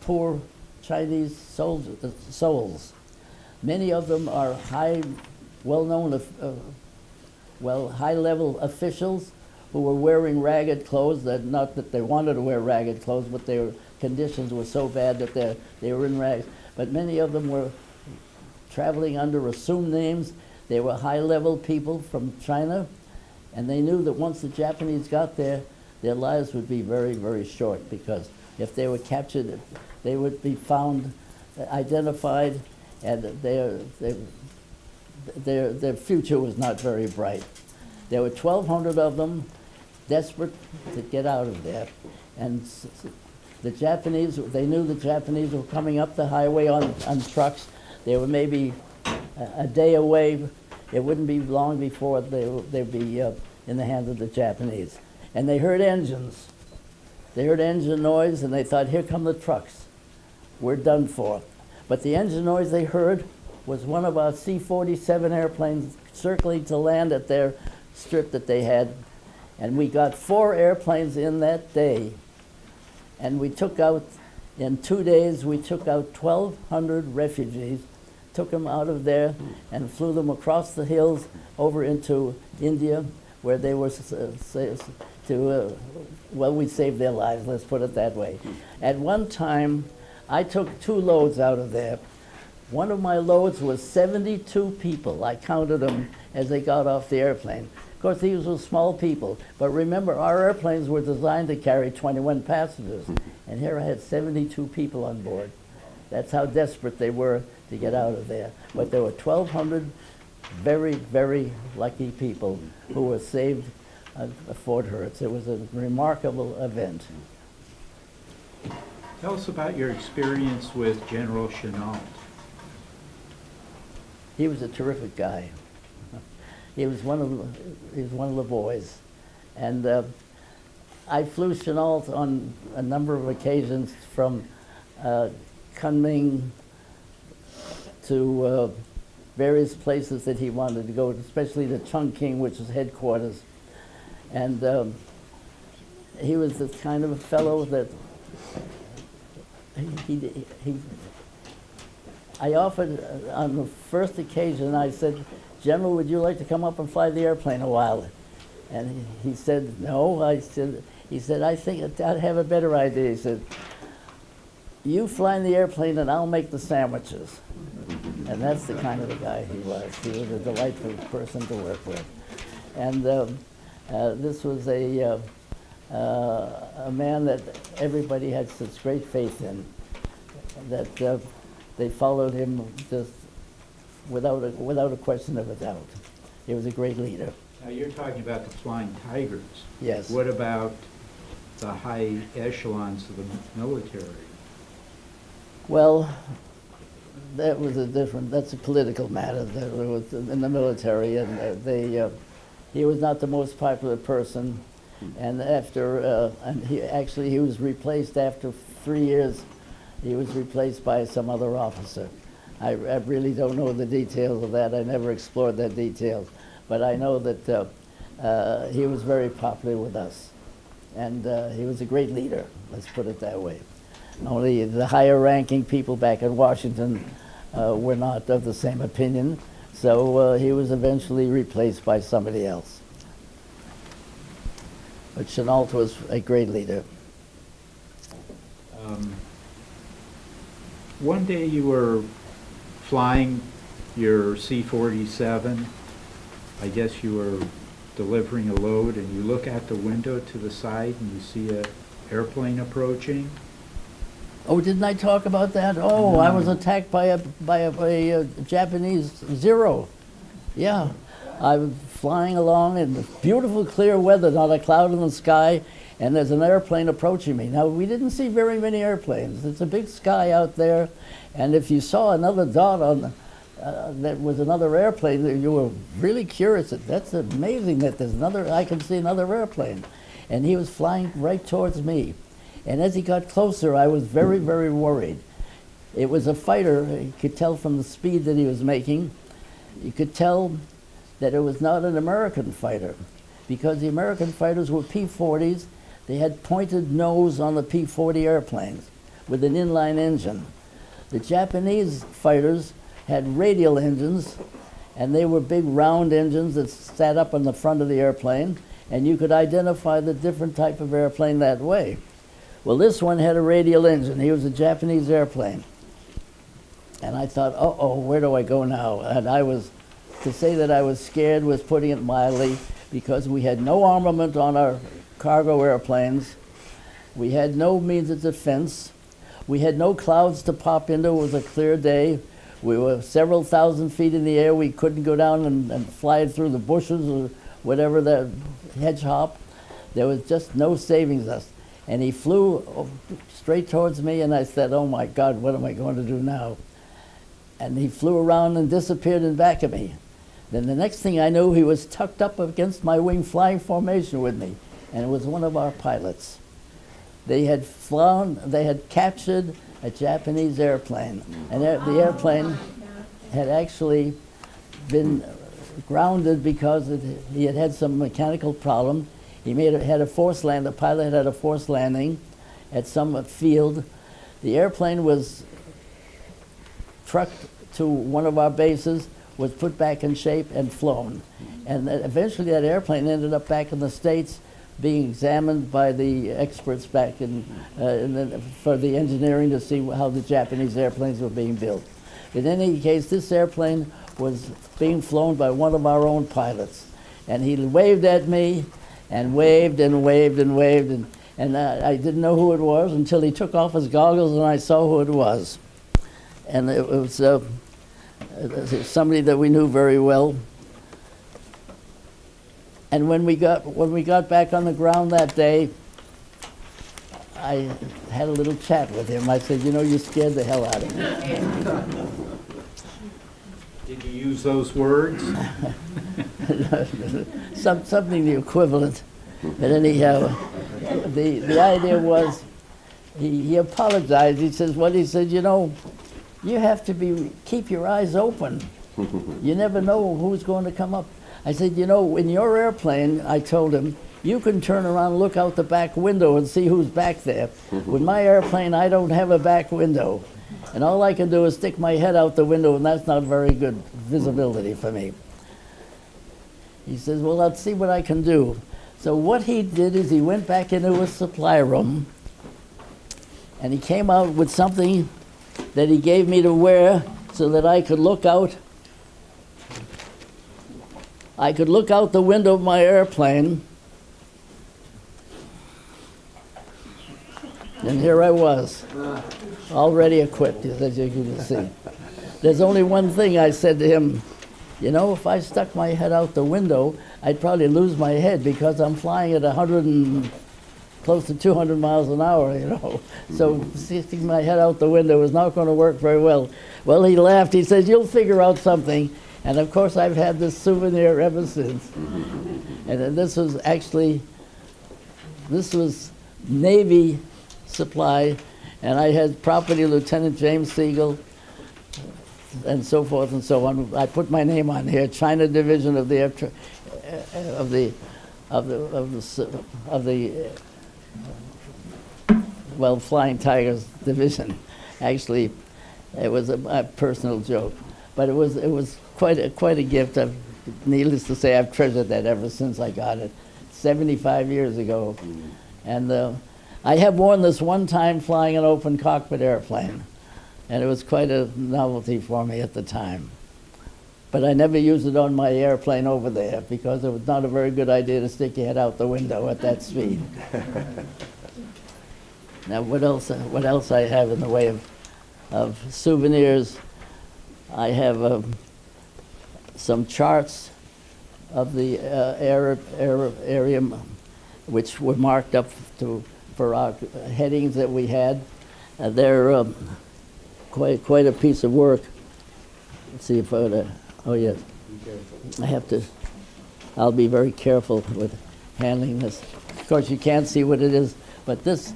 poor Chinese souls. Many of them are well-known, high-level officials who were wearing ragged clothes, not that they wanted to wear ragged clothes, but their conditions were so bad that they were in rags. But many of them were traveling under assumed names. They were high-level people from China, and they knew that once the Japanese got there, their lives would be very, very short, because if they were captured, they would be found, identified, and their future was not very bright. There were 1,200 of them, desperate to get out of there. And the Japanese, they knew the Japanese were coming up the highway on trucks. They were maybe a day away. It wouldn't be long before they'd be in the hands of the Japanese. And they heard engines. They heard engine noise, and they thought, here come the trucks. We're done for. But the engine noise they heard was one of our C-47 airplanes circling to land at their strip that they had. And we got 4 airplanes in that day. And we took out, in 2 days, we took out 1,200 refugees, took them out of there, and flew them across the hills over into India, where they were we saved their lives, let's put it that way. At one time, I took 2 loads out of there. One of my loads was 72 people. I counted them as they got off the airplane. Of course, these were small people, but remember, our airplanes were designed to carry 21 passengers, and here I had 72 people on board. That's how desperate they were to get out of there. But there were 1,200 very, very lucky people who were saved at Fort Hertz. It was a remarkable event. Tell us about your experience with General Chennault. He was a terrific guy. He was one of the boys, and I flew Chennault on a number of occasions from Kunming to various places that he wanted to go, especially to Chongqing, which is headquarters. And he was the kind of a fellow that I offered, on the first occasion, I said, "General, would you like to come up and fly the airplane a while?" And he said, "No." He said, "I think I'd have a better idea." He said, "You fly in the airplane and I'll make the sandwiches." And that's the kind of a guy he was. He was a delightful person to work with. And this was a man that everybody had such great faith in, that they followed him just without a question of a doubt. He was a great leader. Now, you're talking about the Flying Tigers. Yes. What about the high echelons of the military? Well, that's a political matter. That was in the military, and he was not the most popular person. And he was replaced after 3 years. He was replaced by some other officer. I really don't know the details of that. I never explored that details, but I know that he was very popular with us, and he was a great leader. Let's put it that way. Only the higher-ranking people back in Washington were not of the same opinion, so he was eventually replaced by somebody else. But Chennault was a great leader. One day you were flying your C-47. I guess you were delivering a load, and you look out the window to the side and you see an airplane approaching. Oh, didn't I talk about that? Oh, no. I was attacked by a Japanese Zero. Yeah. I was flying along in beautiful clear weather, not a cloud in the sky, and there's an airplane approaching me. Now, we didn't see very many airplanes. It's a big sky out there, and if you saw another dot on that was another airplane, you were really curious. That's amazing that I can see another airplane. And he was flying right towards me. And as he got closer, I was very, very worried. It was a fighter. You could tell from the speed that he was making. You could tell that it was not an American fighter, because the American fighters were P-40s. They had pointed nose on the P-40 airplanes with an inline engine. The Japanese fighters had radial engines, and they were big round engines that sat up on the front of the airplane, and you could identify the different type of airplane that way. Well, this one had a radial engine. He was a Japanese airplane. And I thought, uh-oh, where do I go now? And to say that I was scared was putting it mildly, because we had no armament on our cargo airplanes. We had no means of defense. We had no clouds to pop into. It was a clear day. We were several thousand feet in the air. We couldn't go down and fly through the bushes or whatever, the hedge hop. There was just no saving us. And he flew straight towards me, and I said, oh my God, what am I going to do now? And he flew around and disappeared in back of me. Then the next thing I knew, he was tucked up against my wing flying formation with me, and it was one of our pilots. They had captured a Japanese airplane, and the airplane had actually been grounded because he had had some mechanical problem. He had a forced land. The pilot had a forced landing at some field. The airplane was trucked to one of our bases, was put back in shape and flown. And eventually that airplane ended up back in the States, being examined by the experts back for the engineering to see how the Japanese airplanes were being built. In any case, this airplane was being flown by one of our own pilots. And he waved at me and waved and waved and waved. And I didn't know who it was until he took off his goggles and I saw who it was. And it was somebody that we knew very well. And when we got back on the ground that day, I had a little chat with him. I said, you know, you scared the hell out of me. Did you use those words? Something the equivalent. But anyhow, the idea was, he apologized. He says, well, he said, you know, you have to keep your eyes open. You never know who's going to come up. I said, you know, in your airplane, I told him, you can turn around and look out the back window and see who's back there. With my airplane, I don't have a back window. And all I can do is stick my head out the window, and that's not very good visibility for me. He says, well, let's see what I can do. So what he did is he went back into his supply room, and he came out with something that he gave me to wear so that I could look out. I could look out the window of my airplane, and here I was, already equipped, as you can see. There's only one thing I said to him, you know, if I stuck my head out the window, I'd probably lose my head because I'm flying at 100 and close to 200 miles an hour, you know. So sticking my head out the window is not going to work very well. Well, he laughed. He says, you'll figure out something. And of course, I've had this souvenir ever since. And then this was Navy supply, and I had property Lieutenant James Segel, and so forth and so on. I put my name on here, China Division of the Flying Tigers Division. Actually, it was a personal joke, but it was quite a gift. Needless to say, I've treasured that ever since I got it, 75 years ago. And I have worn this one time flying an open cockpit airplane, and it was quite a novelty for me at the time. But I never used it on my airplane over there because it was not a very good idea to stick your head out the window at that speed. Now, what else I have in the way of souvenirs? I have some charts of the area which were marked up for our headings that we had. They're quite a piece of work. Let's see if I oh yes. I'll be very careful with handling this. Of course, you can't see what it is, but this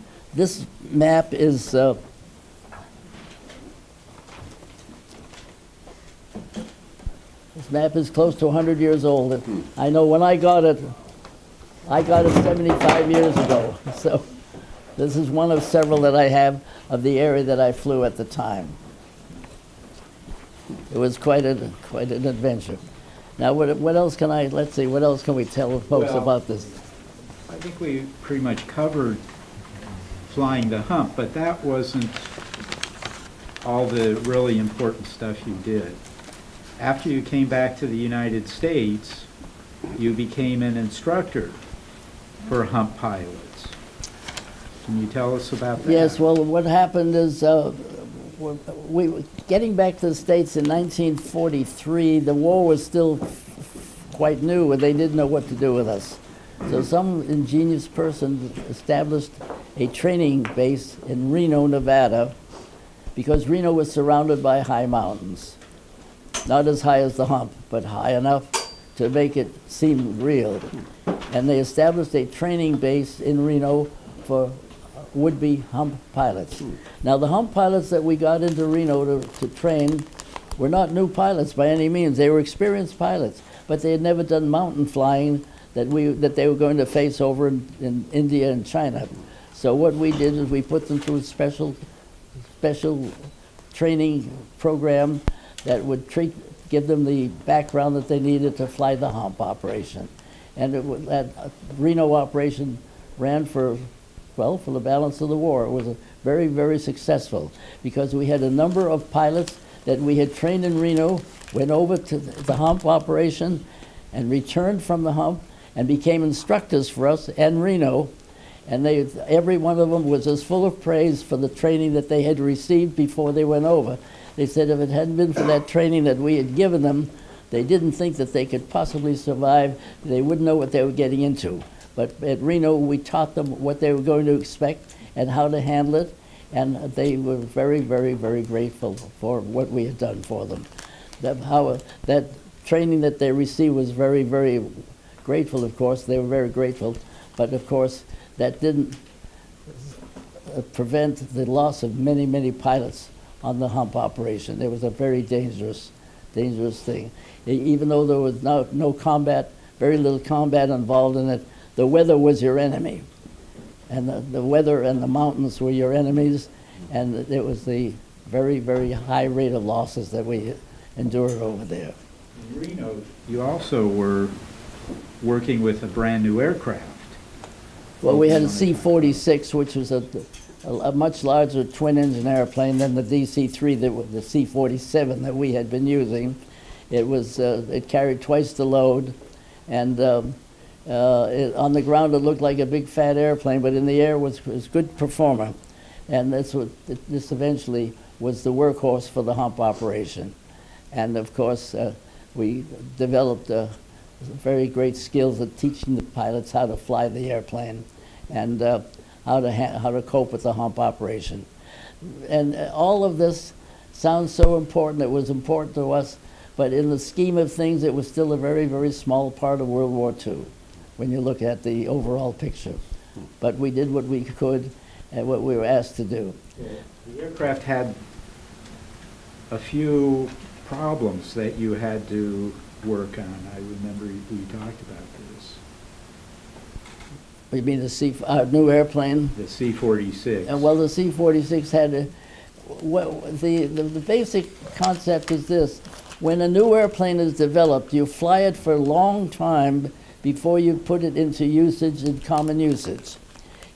map is this map is close to 100 years old. I know when I got it 75 years ago. So this is one of several that I have of the area that I flew at the time. It was quite an adventure. Now, what else can what else can we tell folks about this? I think we pretty much covered flying the Hump, but that wasn't all the really important stuff you did. After you came back to the United States, you became an instructor for Hump pilots. Can you tell us about that? Yes, well, what happened is getting back to the States in 1943, the war was still quite new and they didn't know what to do with us. So some ingenious person established a training base in Reno, Nevada, because Reno was surrounded by high mountains. Not as high as the Hump, but high enough to make it seem real. And they established a training base in Reno for would-be Hump pilots. Now, the Hump pilots that we got into Reno to train were not new pilots by any means. They were experienced pilots, but they had never done mountain flying that they were going to face over in India and China. So what we did is we put them through a special training program that would give them the background that they needed to fly the Hump operation. And that Reno operation ran for the balance of the war. It was very, very successful because we had a number of pilots that we had trained in Reno, went over to the Hump operation, and returned from the Hump and became instructors for us in Reno. And every one of them was as full of praise for the training that they had received before they went over. They said if it hadn't been for that training that we had given them, they didn't think that they could possibly survive. They wouldn't know what they were getting into. But at Reno, we taught them what they were going to expect and how to handle it. And they were very, very, very grateful for what we had done for them. That training that they received was very, very grateful, of course. They were very grateful. But, of course, that didn't prevent the loss of many, many pilots on the Hump operation. It was a very dangerous thing. Even though there was no combat, very little combat involved in it, the weather was your enemy. And the weather and the mountains were your enemies, and it was the very, very high rate of losses that we endured over there. In Reno, you also were working with a brand new aircraft. Well, we had a C-46, which was a much larger twin-engine airplane than the DC-3, the C-47 that we had been using. It carried twice the load, and on the ground it looked like a big fat airplane, but in the air was a good performer. And this eventually was the workhorse for the Hump operation. And of course, we developed very great skills at teaching the pilots how to fly the airplane and how to cope with the Hump operation. And all of this sounds so important. It was important to us, but in the scheme of things, it was still a very, very small part of World War II when you look at the overall picture. But we did what we could and what we were asked to do. The aircraft had a few problems that you had to work on. I remember we talked about this. You mean our new airplane? The C-46. Well, the C-46 had the basic concept is this. When a new airplane is developed, you fly it for a long time before you put it into usage in common usage.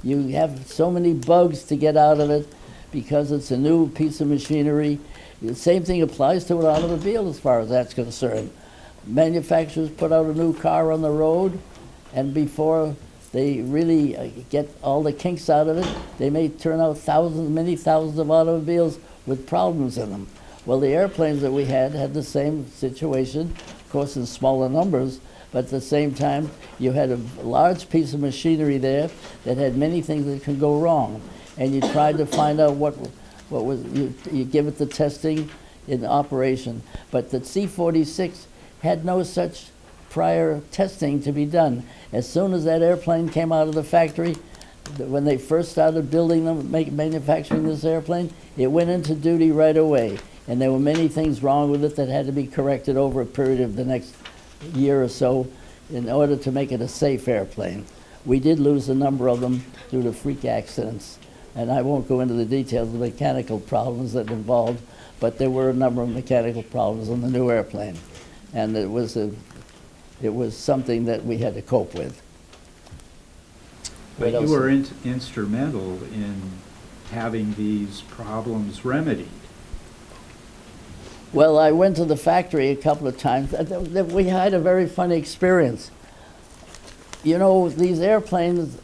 You have so many bugs to get out of it because it's a new piece of machinery. The same thing applies to an automobile as far as that's concerned. Manufacturers put out a new car on the road, and before they really get all the kinks out of it, they may turn out many thousands of automobiles with problems in them. Well, the airplanes that we had the same situation, of course in smaller numbers, but at the same time, you had a large piece of machinery there that had many things that could go wrong. And you tried to find out what was, you give it the testing in operation. But the C-46 had no such prior testing to be done. As soon as that airplane came out of the factory, when they first started building them, manufacturing this airplane, it went into duty right away. And there were many things wrong with it that had to be corrected over a period of the next year or so in order to make it a safe airplane. We did lose a number of them due to freak accidents. And I won't go into the details of the mechanical problems that involved, but there were a number of mechanical problems on the new airplane. And it was something that we had to cope with. But you were instrumental in having these problems remedied. Well, I went to the factory a couple of times. We had a very funny experience. You know, these airplanes,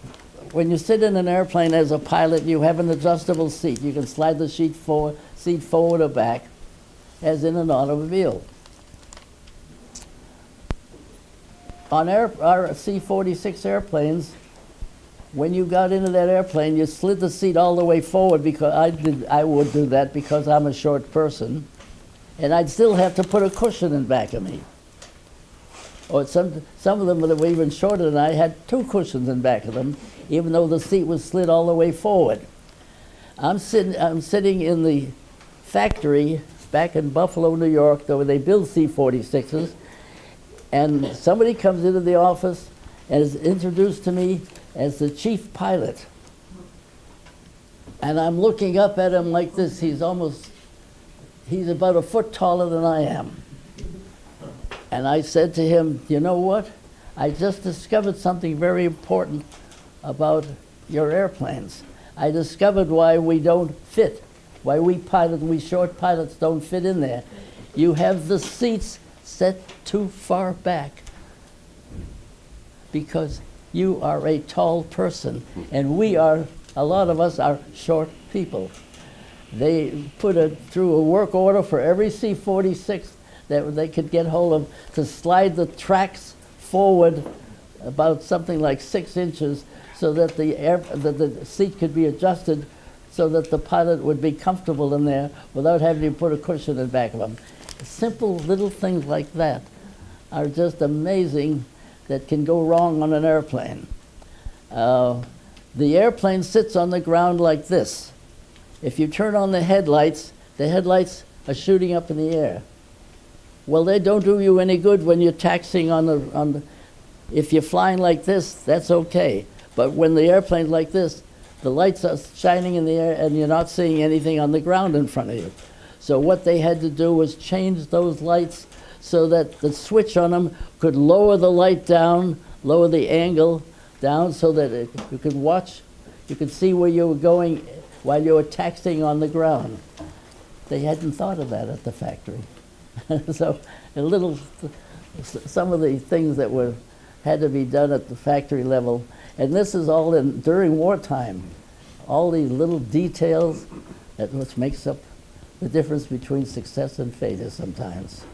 when you sit in an airplane as a pilot, you have an adjustable seat. You can slide the seat forward or back, as in an automobile. On our C-46 airplanes, when you got into that airplane, you slid the seat all the way forward, because I would do that because I'm a short person, and I'd still have to put a cushion in back of me. Or some of them that were even shorter than I had two cushions in back of them, even though the seat was slid all the way forward. I'm sitting in the factory back in Buffalo, New York, where they build C-46s, and somebody comes into the office and is introduced to me as the chief pilot. And I'm looking up at him like this. He's about a foot taller than I am. And I said to him, you know what? I just discovered something very important about your airplanes. I discovered why we don't fit why we short pilots don't fit in there. You have the seats set too far back because you are a tall person, and a lot of us are short people. They put through a work order for every C-46 that they could get hold of to slide the tracks forward about something like 6 inches so that the seat could be adjusted so that the pilot would be comfortable in there without having to put a cushion in the back of him. Simple little things like that are just amazing that can go wrong on an airplane. The airplane sits on the ground like this. If you turn on the headlights are shooting up in the air. Well, they don't do you any good when you're taxiing on the. If you're flying like this, that's okay. But when the airplane's like this, the lights are shining in the air and you're not seeing anything on the ground in front of you. So what they had to do was change those lights so that the switch on them could lower the light down, lower the angle down so that you could watch, you could see where you were going while you were taxiing on the ground. They hadn't thought of that at the factory. So some of the things that had to be done at the factory level, and this is all during wartime. All these little details that which makes up the difference between success and failure sometimes.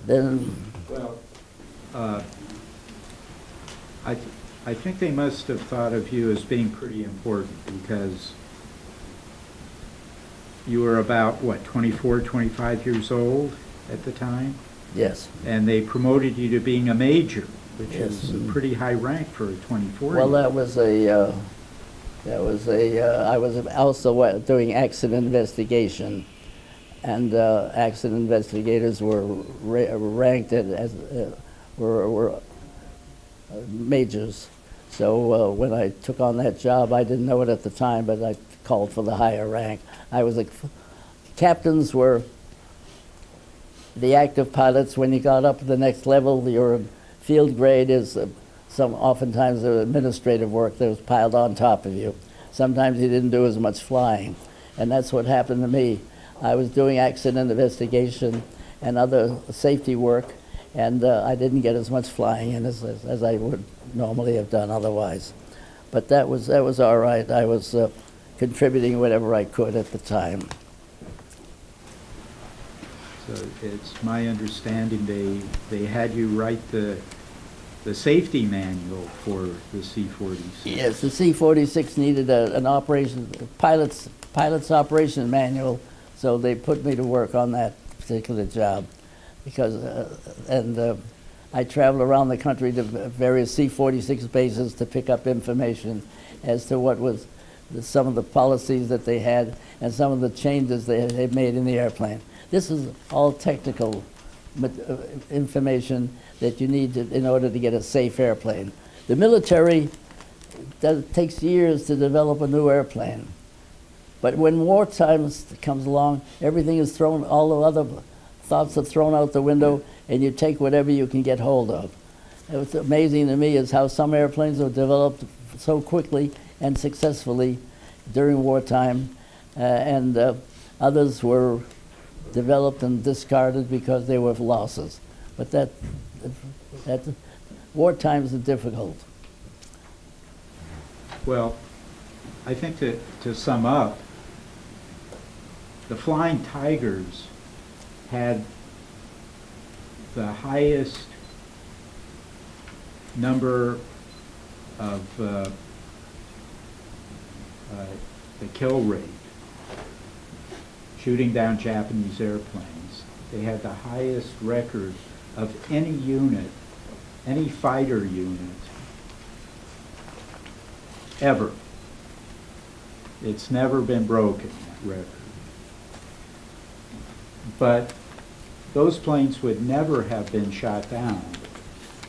Then, well, I think they must have thought of you as being pretty important because you were about, what, 24, 25 years old at the time? yes. And they promoted you to being a major, which Yes. is a pretty high rank for a 24-year-old. Well, I was also doing accident investigation, and accident investigators were ranked as majors. So when I took on that job, I didn't know it at the time, but I called for the higher rank. Captains were the active pilots. When you got up to the next level, your field grade is oftentimes the administrative work that was piled on top of you. Sometimes you didn't do as much flying, and that's what happened to me. I was doing accident investigation and other safety work, and I didn't get as much flying in as I would normally have done otherwise. But that was all right. I was contributing whatever I could at the time. So it's my understanding they had you write the safety manual for the C-46. Yes, the C-46 needed an pilot's operation manual, so they put me to work on that particular job because, I traveled around the country to various C-46 bases to pick up information as to what was some of the policies that they had and some of the changes they had made in the airplane. This is all technical information that you need in order to get a safe airplane. The military takes years to develop a new airplane. But when wartime comes along, everything is thrown, all the other thoughts are thrown out the window, and you take whatever you can get hold of. What's amazing to me is how some airplanes were developed so quickly and successfully during wartime, and others were developed and discarded because they were losses. But that wartimes are difficult. Well, I think to sum up, the Flying Tigers had the highest number of the kill rate, shooting down Japanese airplanes. They had the highest record of any unit, any fighter unit, ever. It's never been broken, that record. But those planes would never have been shot down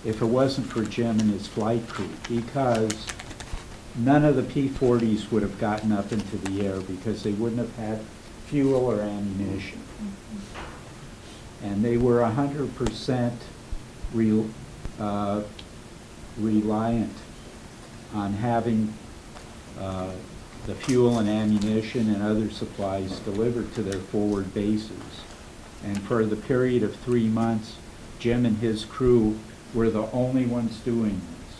if it wasn't for Jim and his flight crew, because none of the P-40s would have gotten up into the air because they wouldn't have had fuel or ammunition. And they were 100% reliant on having the the fuel and ammunition and other supplies delivered to their forward bases. And for the period of 3 months, Jim and his crew were the only ones doing this.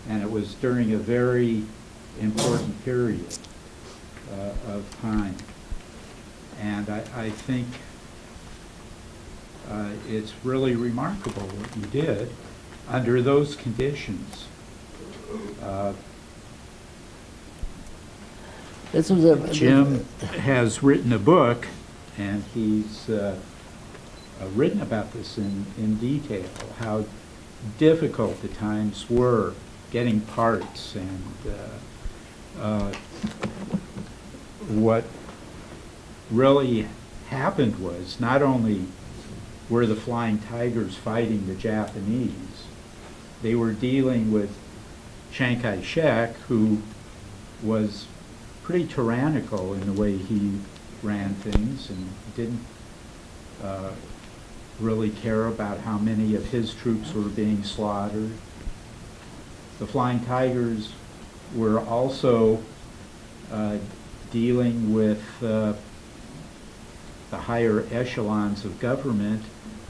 And it was during a very important period of time. And I think it's really remarkable what you did under those conditions. This was a Jim has written a book, and he's written about this in detail, how difficult the times were getting parts, and what really happened was not only were the Flying Tigers fighting the Japanese, they were dealing with Chiang Kai-shek, who was pretty tyrannical in the way he ran things and didn't really care about how many of his troops were being slaughtered. The Flying Tigers were also dealing with the higher echelons of government,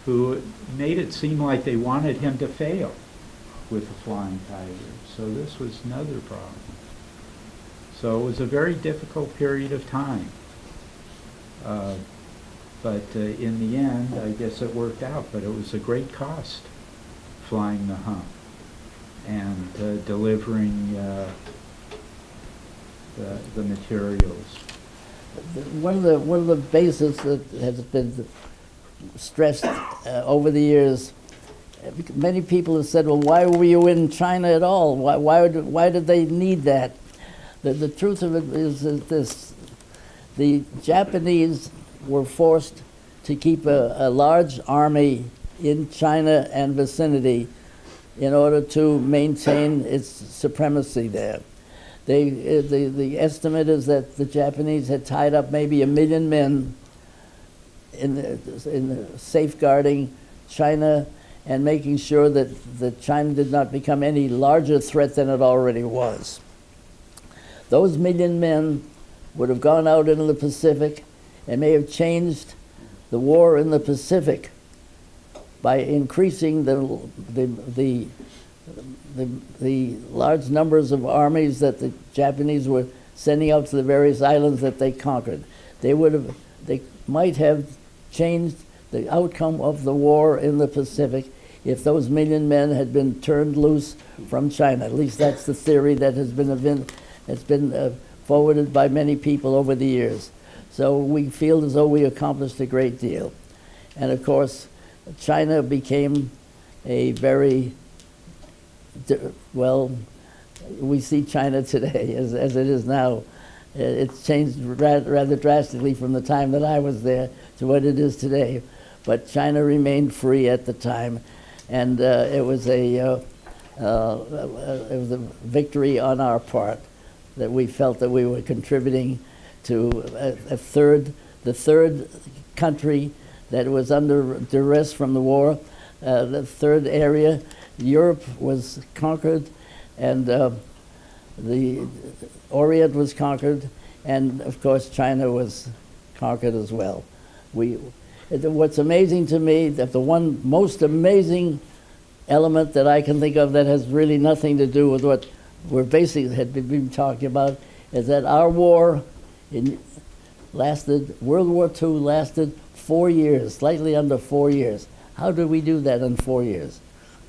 who made it seem like they wanted him to fail with the Flying Tigers. So this was another problem. So it was a very difficult period of time. But in the end, I guess it worked out, but it was a great cost flying the Hump and delivering the materials. one of the bases that has been stressed over the years. Many people have said, "Well, why were you in China at all? Why did they need that?" The truth of it is this: the Japanese were forced to keep a large army in China and vicinity in order to maintain its supremacy there. The estimate is that the Japanese had tied up maybe 1 million men in safeguarding China and making sure that China did not become any larger threat than it already was. Those 1 million men would have gone out into the Pacific and may have changed the war in the Pacific by increasing the large numbers of armies that the Japanese were sending out to the various islands that they conquered. They might have changed the outcome of the war in the Pacific if those 1 million men had been turned loose from China. At least that's the theory that has been forwarded by many people over the years. So we feel as though we accomplished a great deal. And of course, China became a very, well, we see China today as it is now. It's changed rather drastically from the time that I was there to what it is today. But China remained free at the time, and it was a victory on our part that we felt that we were contributing to the third country that was under duress from the war. The third area, Europe was conquered, and the Orient was conquered, and of course China was conquered as well. What's amazing to me, that the one most amazing element that I can think of that has really nothing to do with what we're basically had been talking about, is that our war World War II lasted 4 years, slightly under 4 years. How did we do that in 4 years?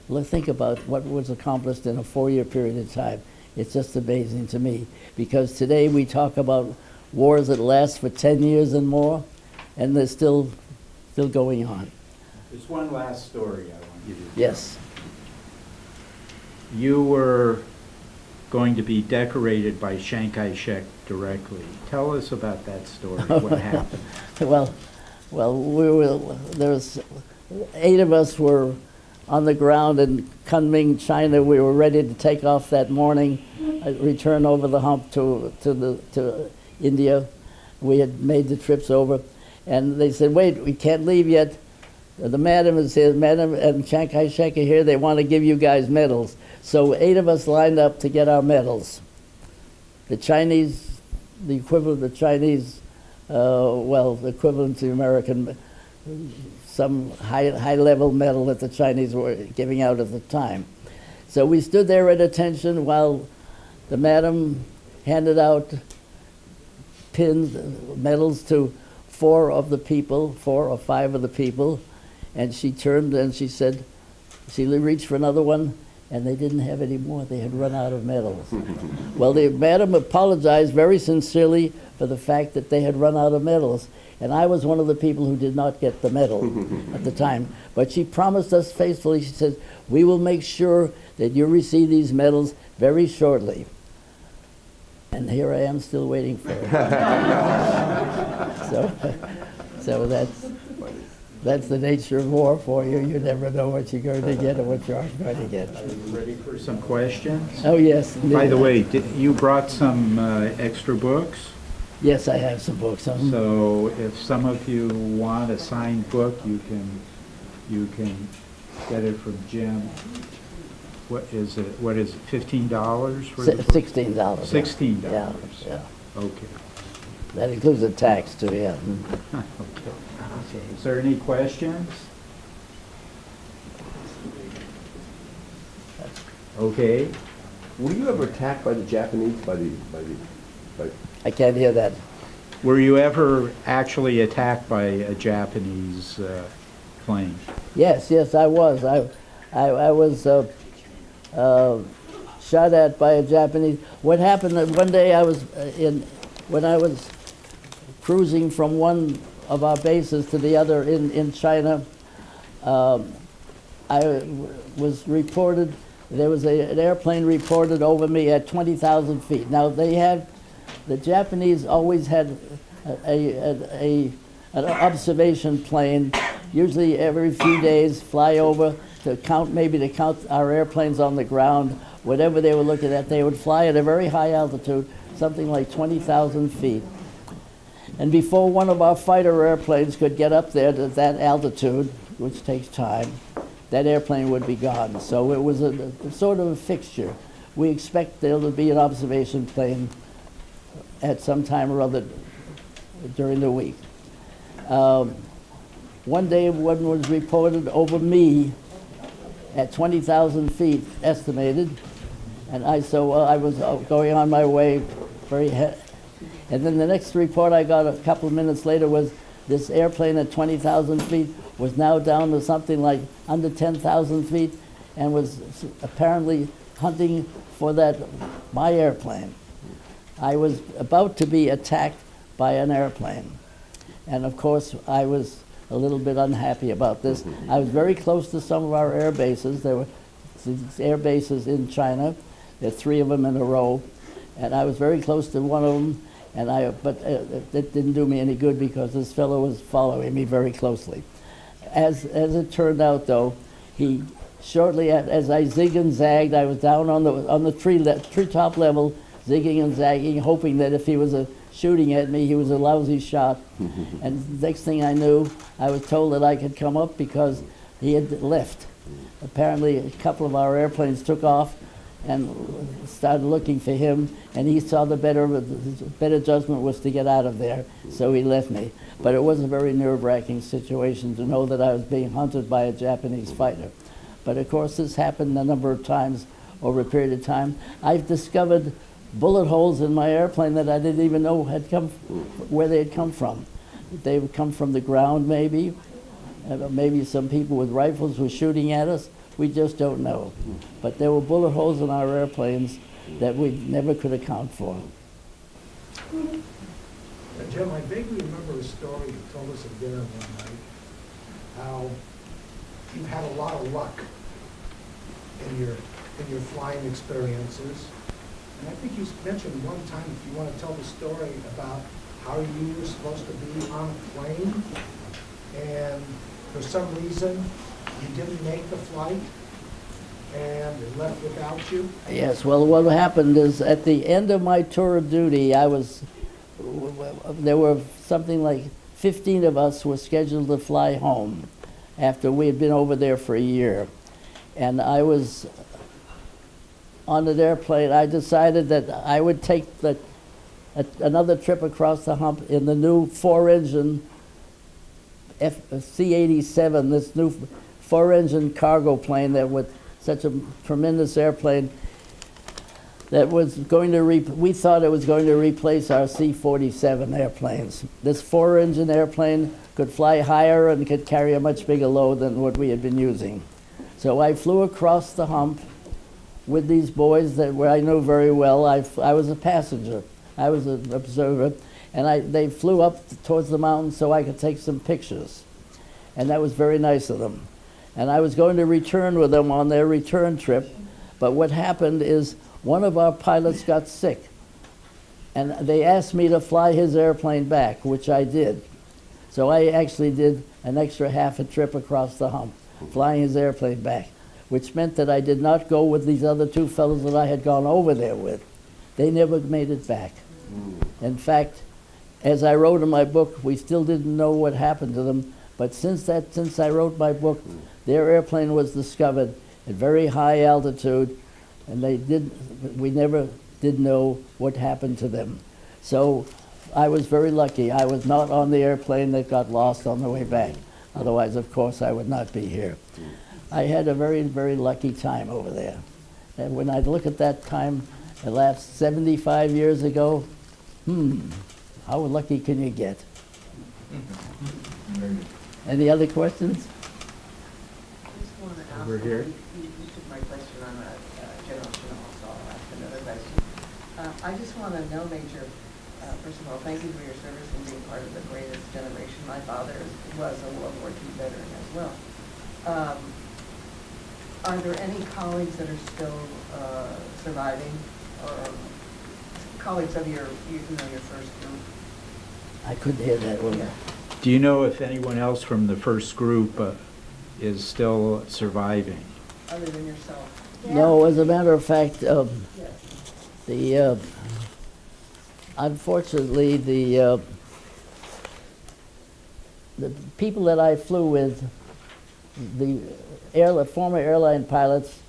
Let's think about what was accomplished in a 4-year period of time. It's just amazing to me, because today we talk about wars that last for 10 years and more, and they're still going on. There's one last story I want you to tell. Yes. You were going to be decorated by Chiang Kai-shek directly. Tell us about that story. What happened? Well, there was 8 of us were on the ground in Kunming, China. We were ready to take off that morning, return over the hump to India. We had made the trips over, and they said, "Wait, we can't leave yet. The madam is here. Madam and Chiang Kai-shek are here. They want to give you guys medals." So 8 of us lined up to get our medals. the Chinese, the equivalent of Chinese, well, the equivalent to American, some high-level medal that the Chinese were giving out at the time. So we stood there at attention while the madam handed out pins, medals to 4 of the people, 4 or 5 of the people, and she turned and she said, she reached for another one, and they didn't have any more. They had run out of medals. Well, the madam apologized very sincerely for the fact that they had run out of medals, and I was one of the people who did not get the medal at the time. But she promised us faithfully, she said, we will make sure that you receive these medals very shortly. And here I am still waiting for it. So that's the nature of war for you. You never know what you're going to get or what you aren't going to get. Ready for some questions? Oh, yes. By the way, you brought some extra books? Yes, I have some books. So if some of you want a signed book, you can get it from Jim. What is it, $15 for the book? $16. $16. Yeah. Okay. That includes the tax too, yeah. Okay. So, is there any questions? Okay. Were you ever attacked by the Japanese, I can't hear that. Were you ever actually attacked by a Japanese plane? Yes, I was. I was shot at by a Japanese. What happened that one day when I was cruising from one of our bases to the other in China, I was reported, there was an airplane reported over me at 20,000 feet. Now the Japanese always had an observation plane, usually every few days, fly over to count our airplanes on the ground. Whatever they were looking at, they would fly at a very high altitude, something like 20,000 feet. And before one of our fighter airplanes could get up there to that altitude, which takes time, that airplane would be gone. So it was a sort of a fixture. We expect there to be an observation plane at some time or other during the week. One day one was reported over me at 20,000 feet estimated, and I was going on my way and then the next report I got a couple of minutes later was this airplane at 20,000 feet was now down to something like under 10,000 feet and was apparently hunting for my airplane. I was about to be attacked by an airplane, and of course I was a little bit unhappy about this. I was very close to some of our air bases. There were air bases in China. There are 3 of them in a row, and I was very close to one of them. But it didn't do me any good because this fellow was following me very closely. As it turned out, though, he shortly as I zigged and zagged, I was down on the treetop level, zigging and zagging, hoping that if he was shooting at me, he was a lousy shot. And the next thing I knew, I was told that I could come up because he had left. Apparently, a couple of our airplanes took off and started looking for him, and he saw the better judgment was to get out of there, so he left me. But it was a very nerve-wracking situation to know that I was being hunted by a Japanese fighter. But of course, this happened a number of times over a period of time. I've discovered bullet holes in my airplane that I didn't even know where they had come from. They would come from the ground, maybe. Maybe some people with rifles were shooting at us. We just don't know. But there were bullet holes in our airplanes that we never could account for. Jim, I vaguely remember a story you told us at dinner one night, how you've had a lot of luck in your flying experiences. And I think you mentioned one time, if you want to tell the story about how you were supposed to be on a plane, and for some reason, you didn't make the flight, and it left without you? Yes, well, what happened is at the end of my tour of duty, there were something like 15 of us were scheduled to fly home after we had been over there for a year. And I was on an airplane, I decided that I would take another trip across the hump in the new four-engine C-87, this new four-engine cargo plane that was such a tremendous airplane that was going to, we thought it was going to replace our C-47 airplanes. This four-engine airplane could fly higher and could carry a much bigger load than what we had been using. So I flew across the hump with these boys that I knew very well. I was a passenger. I was an observer. And they flew up towards the mountains so I could take some pictures. And that was very nice of them. And I was going to return with them on their return trip. But what happened is one of our pilots got sick. And they asked me to fly his airplane back, which I did. So I actually did an extra half a trip across the hump, flying his airplane back, which meant that I did not go with these other two fellows that I had gone over there with. They never made it back. In fact, as I wrote in my book, we still didn't know what happened to them, but since I wrote my book, their airplane was discovered at very high altitude, and we never did know what happened to them. So I was very lucky. I was not on the airplane that got lost on the way back. Otherwise, of course, I would not be here. I had a very, very lucky time over there. And when I look at that time, it last 75 years ago, how lucky can you get? Any other questions? Just want to ask, Over here. you took my question on General Chennault, so I'll ask another question. I just want to know, Major, first of all, thank you for your service and being part of the greatest generation. My father was a World War II veteran as well. Are there any colleagues that are still surviving, or colleagues of your first group? I couldn't hear that one. Yeah. Do you know if anyone else from the first group is still surviving? Other than yourself? No, as a matter of fact, Yes. unfortunately, the people that I flew with, the former airline pilots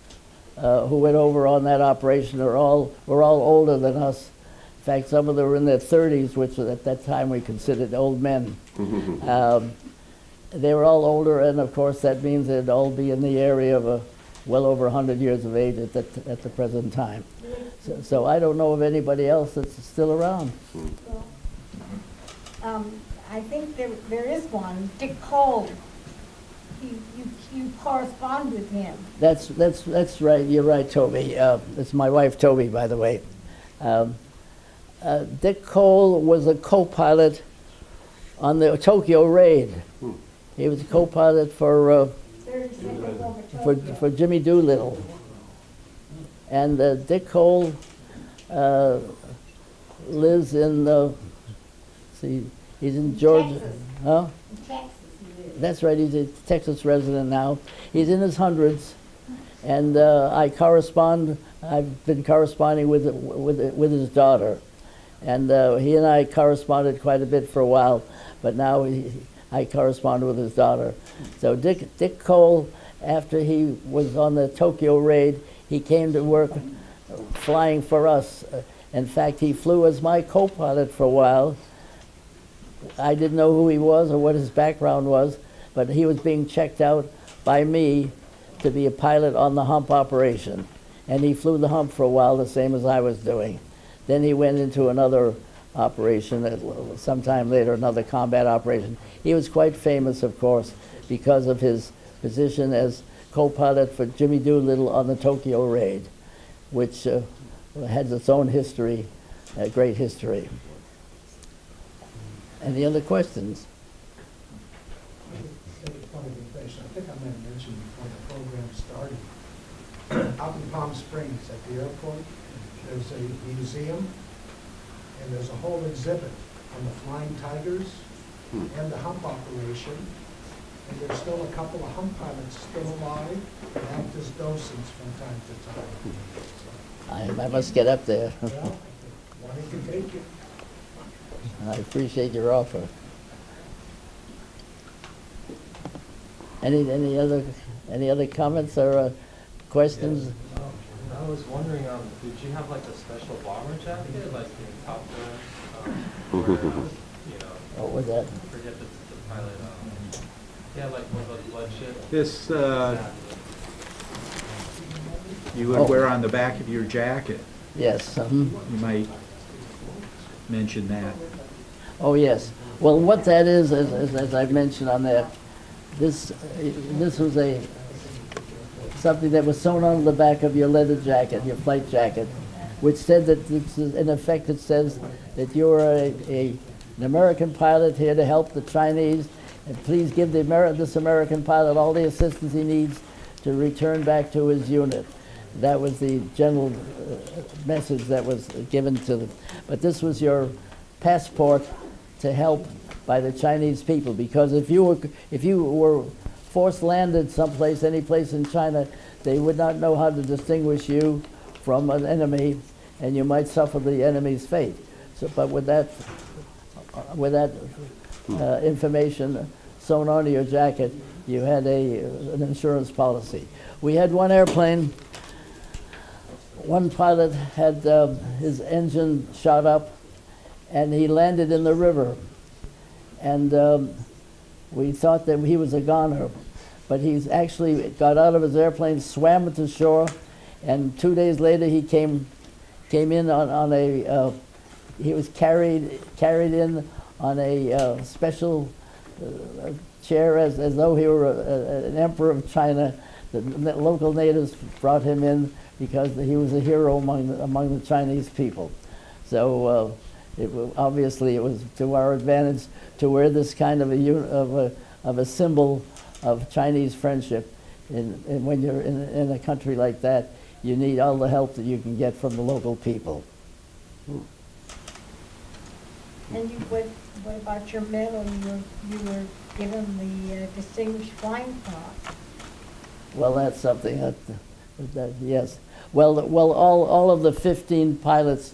who went over on that operation were all older than us. In fact, some of them were in their 30s, which at that time we considered old men. They were all older, and of course that means they'd all be in the area of well over 100 years of age at the present time. So I don't know of anybody else that's still around. Well, I think there is one, Dick Cole. You correspond with him. That's right. You're right, Toby. It's my wife, Toby, by the way. Dick Cole was a co-pilot on the Tokyo raid. He was a co-pilot for Jimmy Doolittle. And Dick Cole lives in, he's in Georgia. Texas. Huh? In Texas he lives. That's right, he's a Texas resident now. He's in his hundreds, and I've been corresponding with his daughter. And he and I corresponded quite a bit for a while, but now I correspond with his daughter. So Dick Cole, after he was on the Tokyo raid, he came to work flying for us. In fact, he flew as my co-pilot for a while. I didn't know who he was or what his background was, but he was being checked out by me to be a pilot on the Hump operation. And he flew the Hump for a while, the same as I was doing. Then he went into another operation, sometime later, another combat operation. He was quite famous, of course, because of his position as co-pilot for Jimmy Doolittle on the Tokyo raid, which has its own history, a great history. Any other questions? Take a point of information. I think I might have mentioned before the program started. Out in Palm Springs at the airport, there's a museum, and there's a whole exhibit on the Flying Tigers and the Hump operation. And there's still a couple of Hump pilots still alive and act as docents from time to time. I must get up there. Well, one can take you. I appreciate your offer. Any other comments or questions? No, was wondering, did you have like a special bomber jacket, like in Top Gun? Where, you know, What was that? I forget the pilot. Yeah, like one of those bloodship. This, you would wear on the back of your jacket. Yes. You might mention that. Oh, yes. Well, what that is, as I mentioned on there, this was something that was sewn on the back of your leather jacket, your flight jacket, which said that, in effect, it says that you're an American pilot here to help the Chinese, and please give this American pilot all the assistance he needs to return back to his unit. That was the general message that was given to them. But this was your passport to help by the Chinese people, because if you were force landed someplace, any place in China, they would not know how to distinguish you from an enemy, and you might suffer the enemy's fate. So, but with that information sewn onto your jacket, you had an insurance policy. We had one airplane. One pilot had his engine shot up, and he landed in the river. And we thought that he was a goner, but he's actually got out of his airplane, swam to shore, and 2 days later he came in on a he was carried in on a special chair as though he were an emperor of China. The local natives brought him in because he was a hero among the Chinese people. So obviously it was to our advantage to wear this kind of a symbol of Chinese friendship. And when you're in a country like that, you need all the help that you can get from the local people. And what about your medal? You were given the Distinguished Flying Cross. Well, that's something that yes. Well, all of the 15 pilots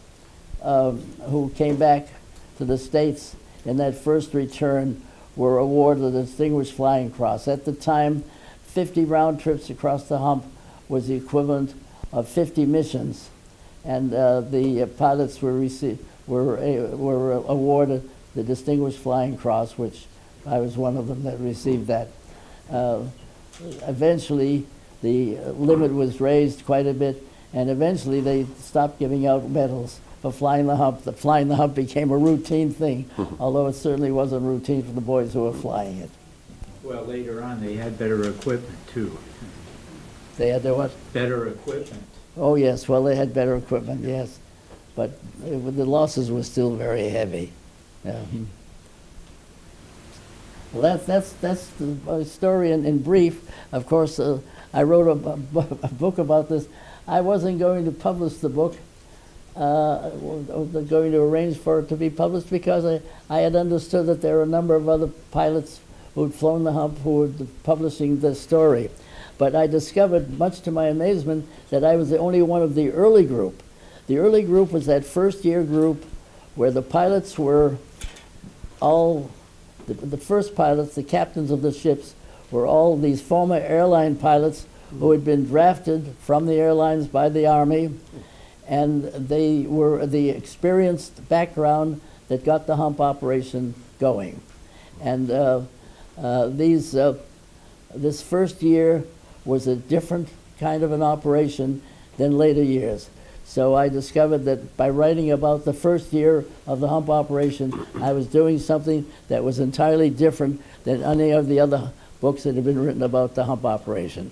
who came back to the States in that first return were awarded the Distinguished Flying Cross. At the time, 50 round trips across the Hump was the equivalent of 50 missions, and the pilots were awarded the Distinguished Flying Cross, which I was one of them that received that. Eventually, the limit was raised quite a bit, and eventually they stopped giving out medals for flying the hump. The flying the hump became a routine thing, although it certainly wasn't routine for the boys who were flying it. Well, later on, they had better equipment, too. They had their what? Better equipment. Oh, yes, well, they had better equipment, yes. But the losses were still very heavy. Yeah. Well, that's the story in brief. Of course, I wrote a book about this. I wasn't going to publish the book. I was going to arrange for it to be published because I had understood that there were a number of other pilots who had flown the Hump who were publishing this story. But I discovered, much to my amazement, that I was the only one of the early group. The early group was that first year group where the pilots were all, the first pilots, the captains of the ships, were all these former airline pilots who had been drafted from the airlines by the Army, and they were the experienced background that got the Hump operation going. And this first year was a different kind of an operation than later years. So I discovered that by writing about the first year of the Hump operation, I was doing something that was entirely different than any of the other books that had been written about the Hump operation.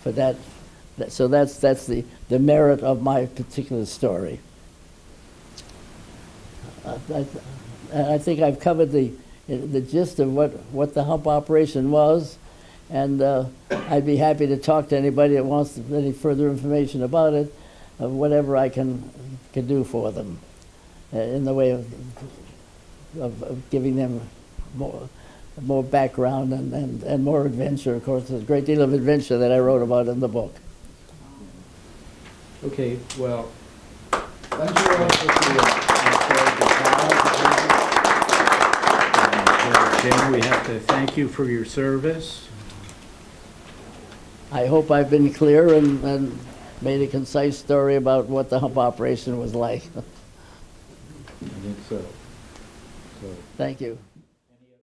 For so that's the merit of my particular story. I think I've covered the gist of what the Hump operation was, and I'd be happy to talk to anybody that wants any further information about it, of whatever I can do for them, in the way of giving them more background and more adventure. Of course, there's a great deal of adventure that I wrote about in the book. Okay, well, Thank you all for Jen, we have to thank you for your service. I hope I've been clear and made a concise story about what the hump operation was like. I think so. So. Thank you.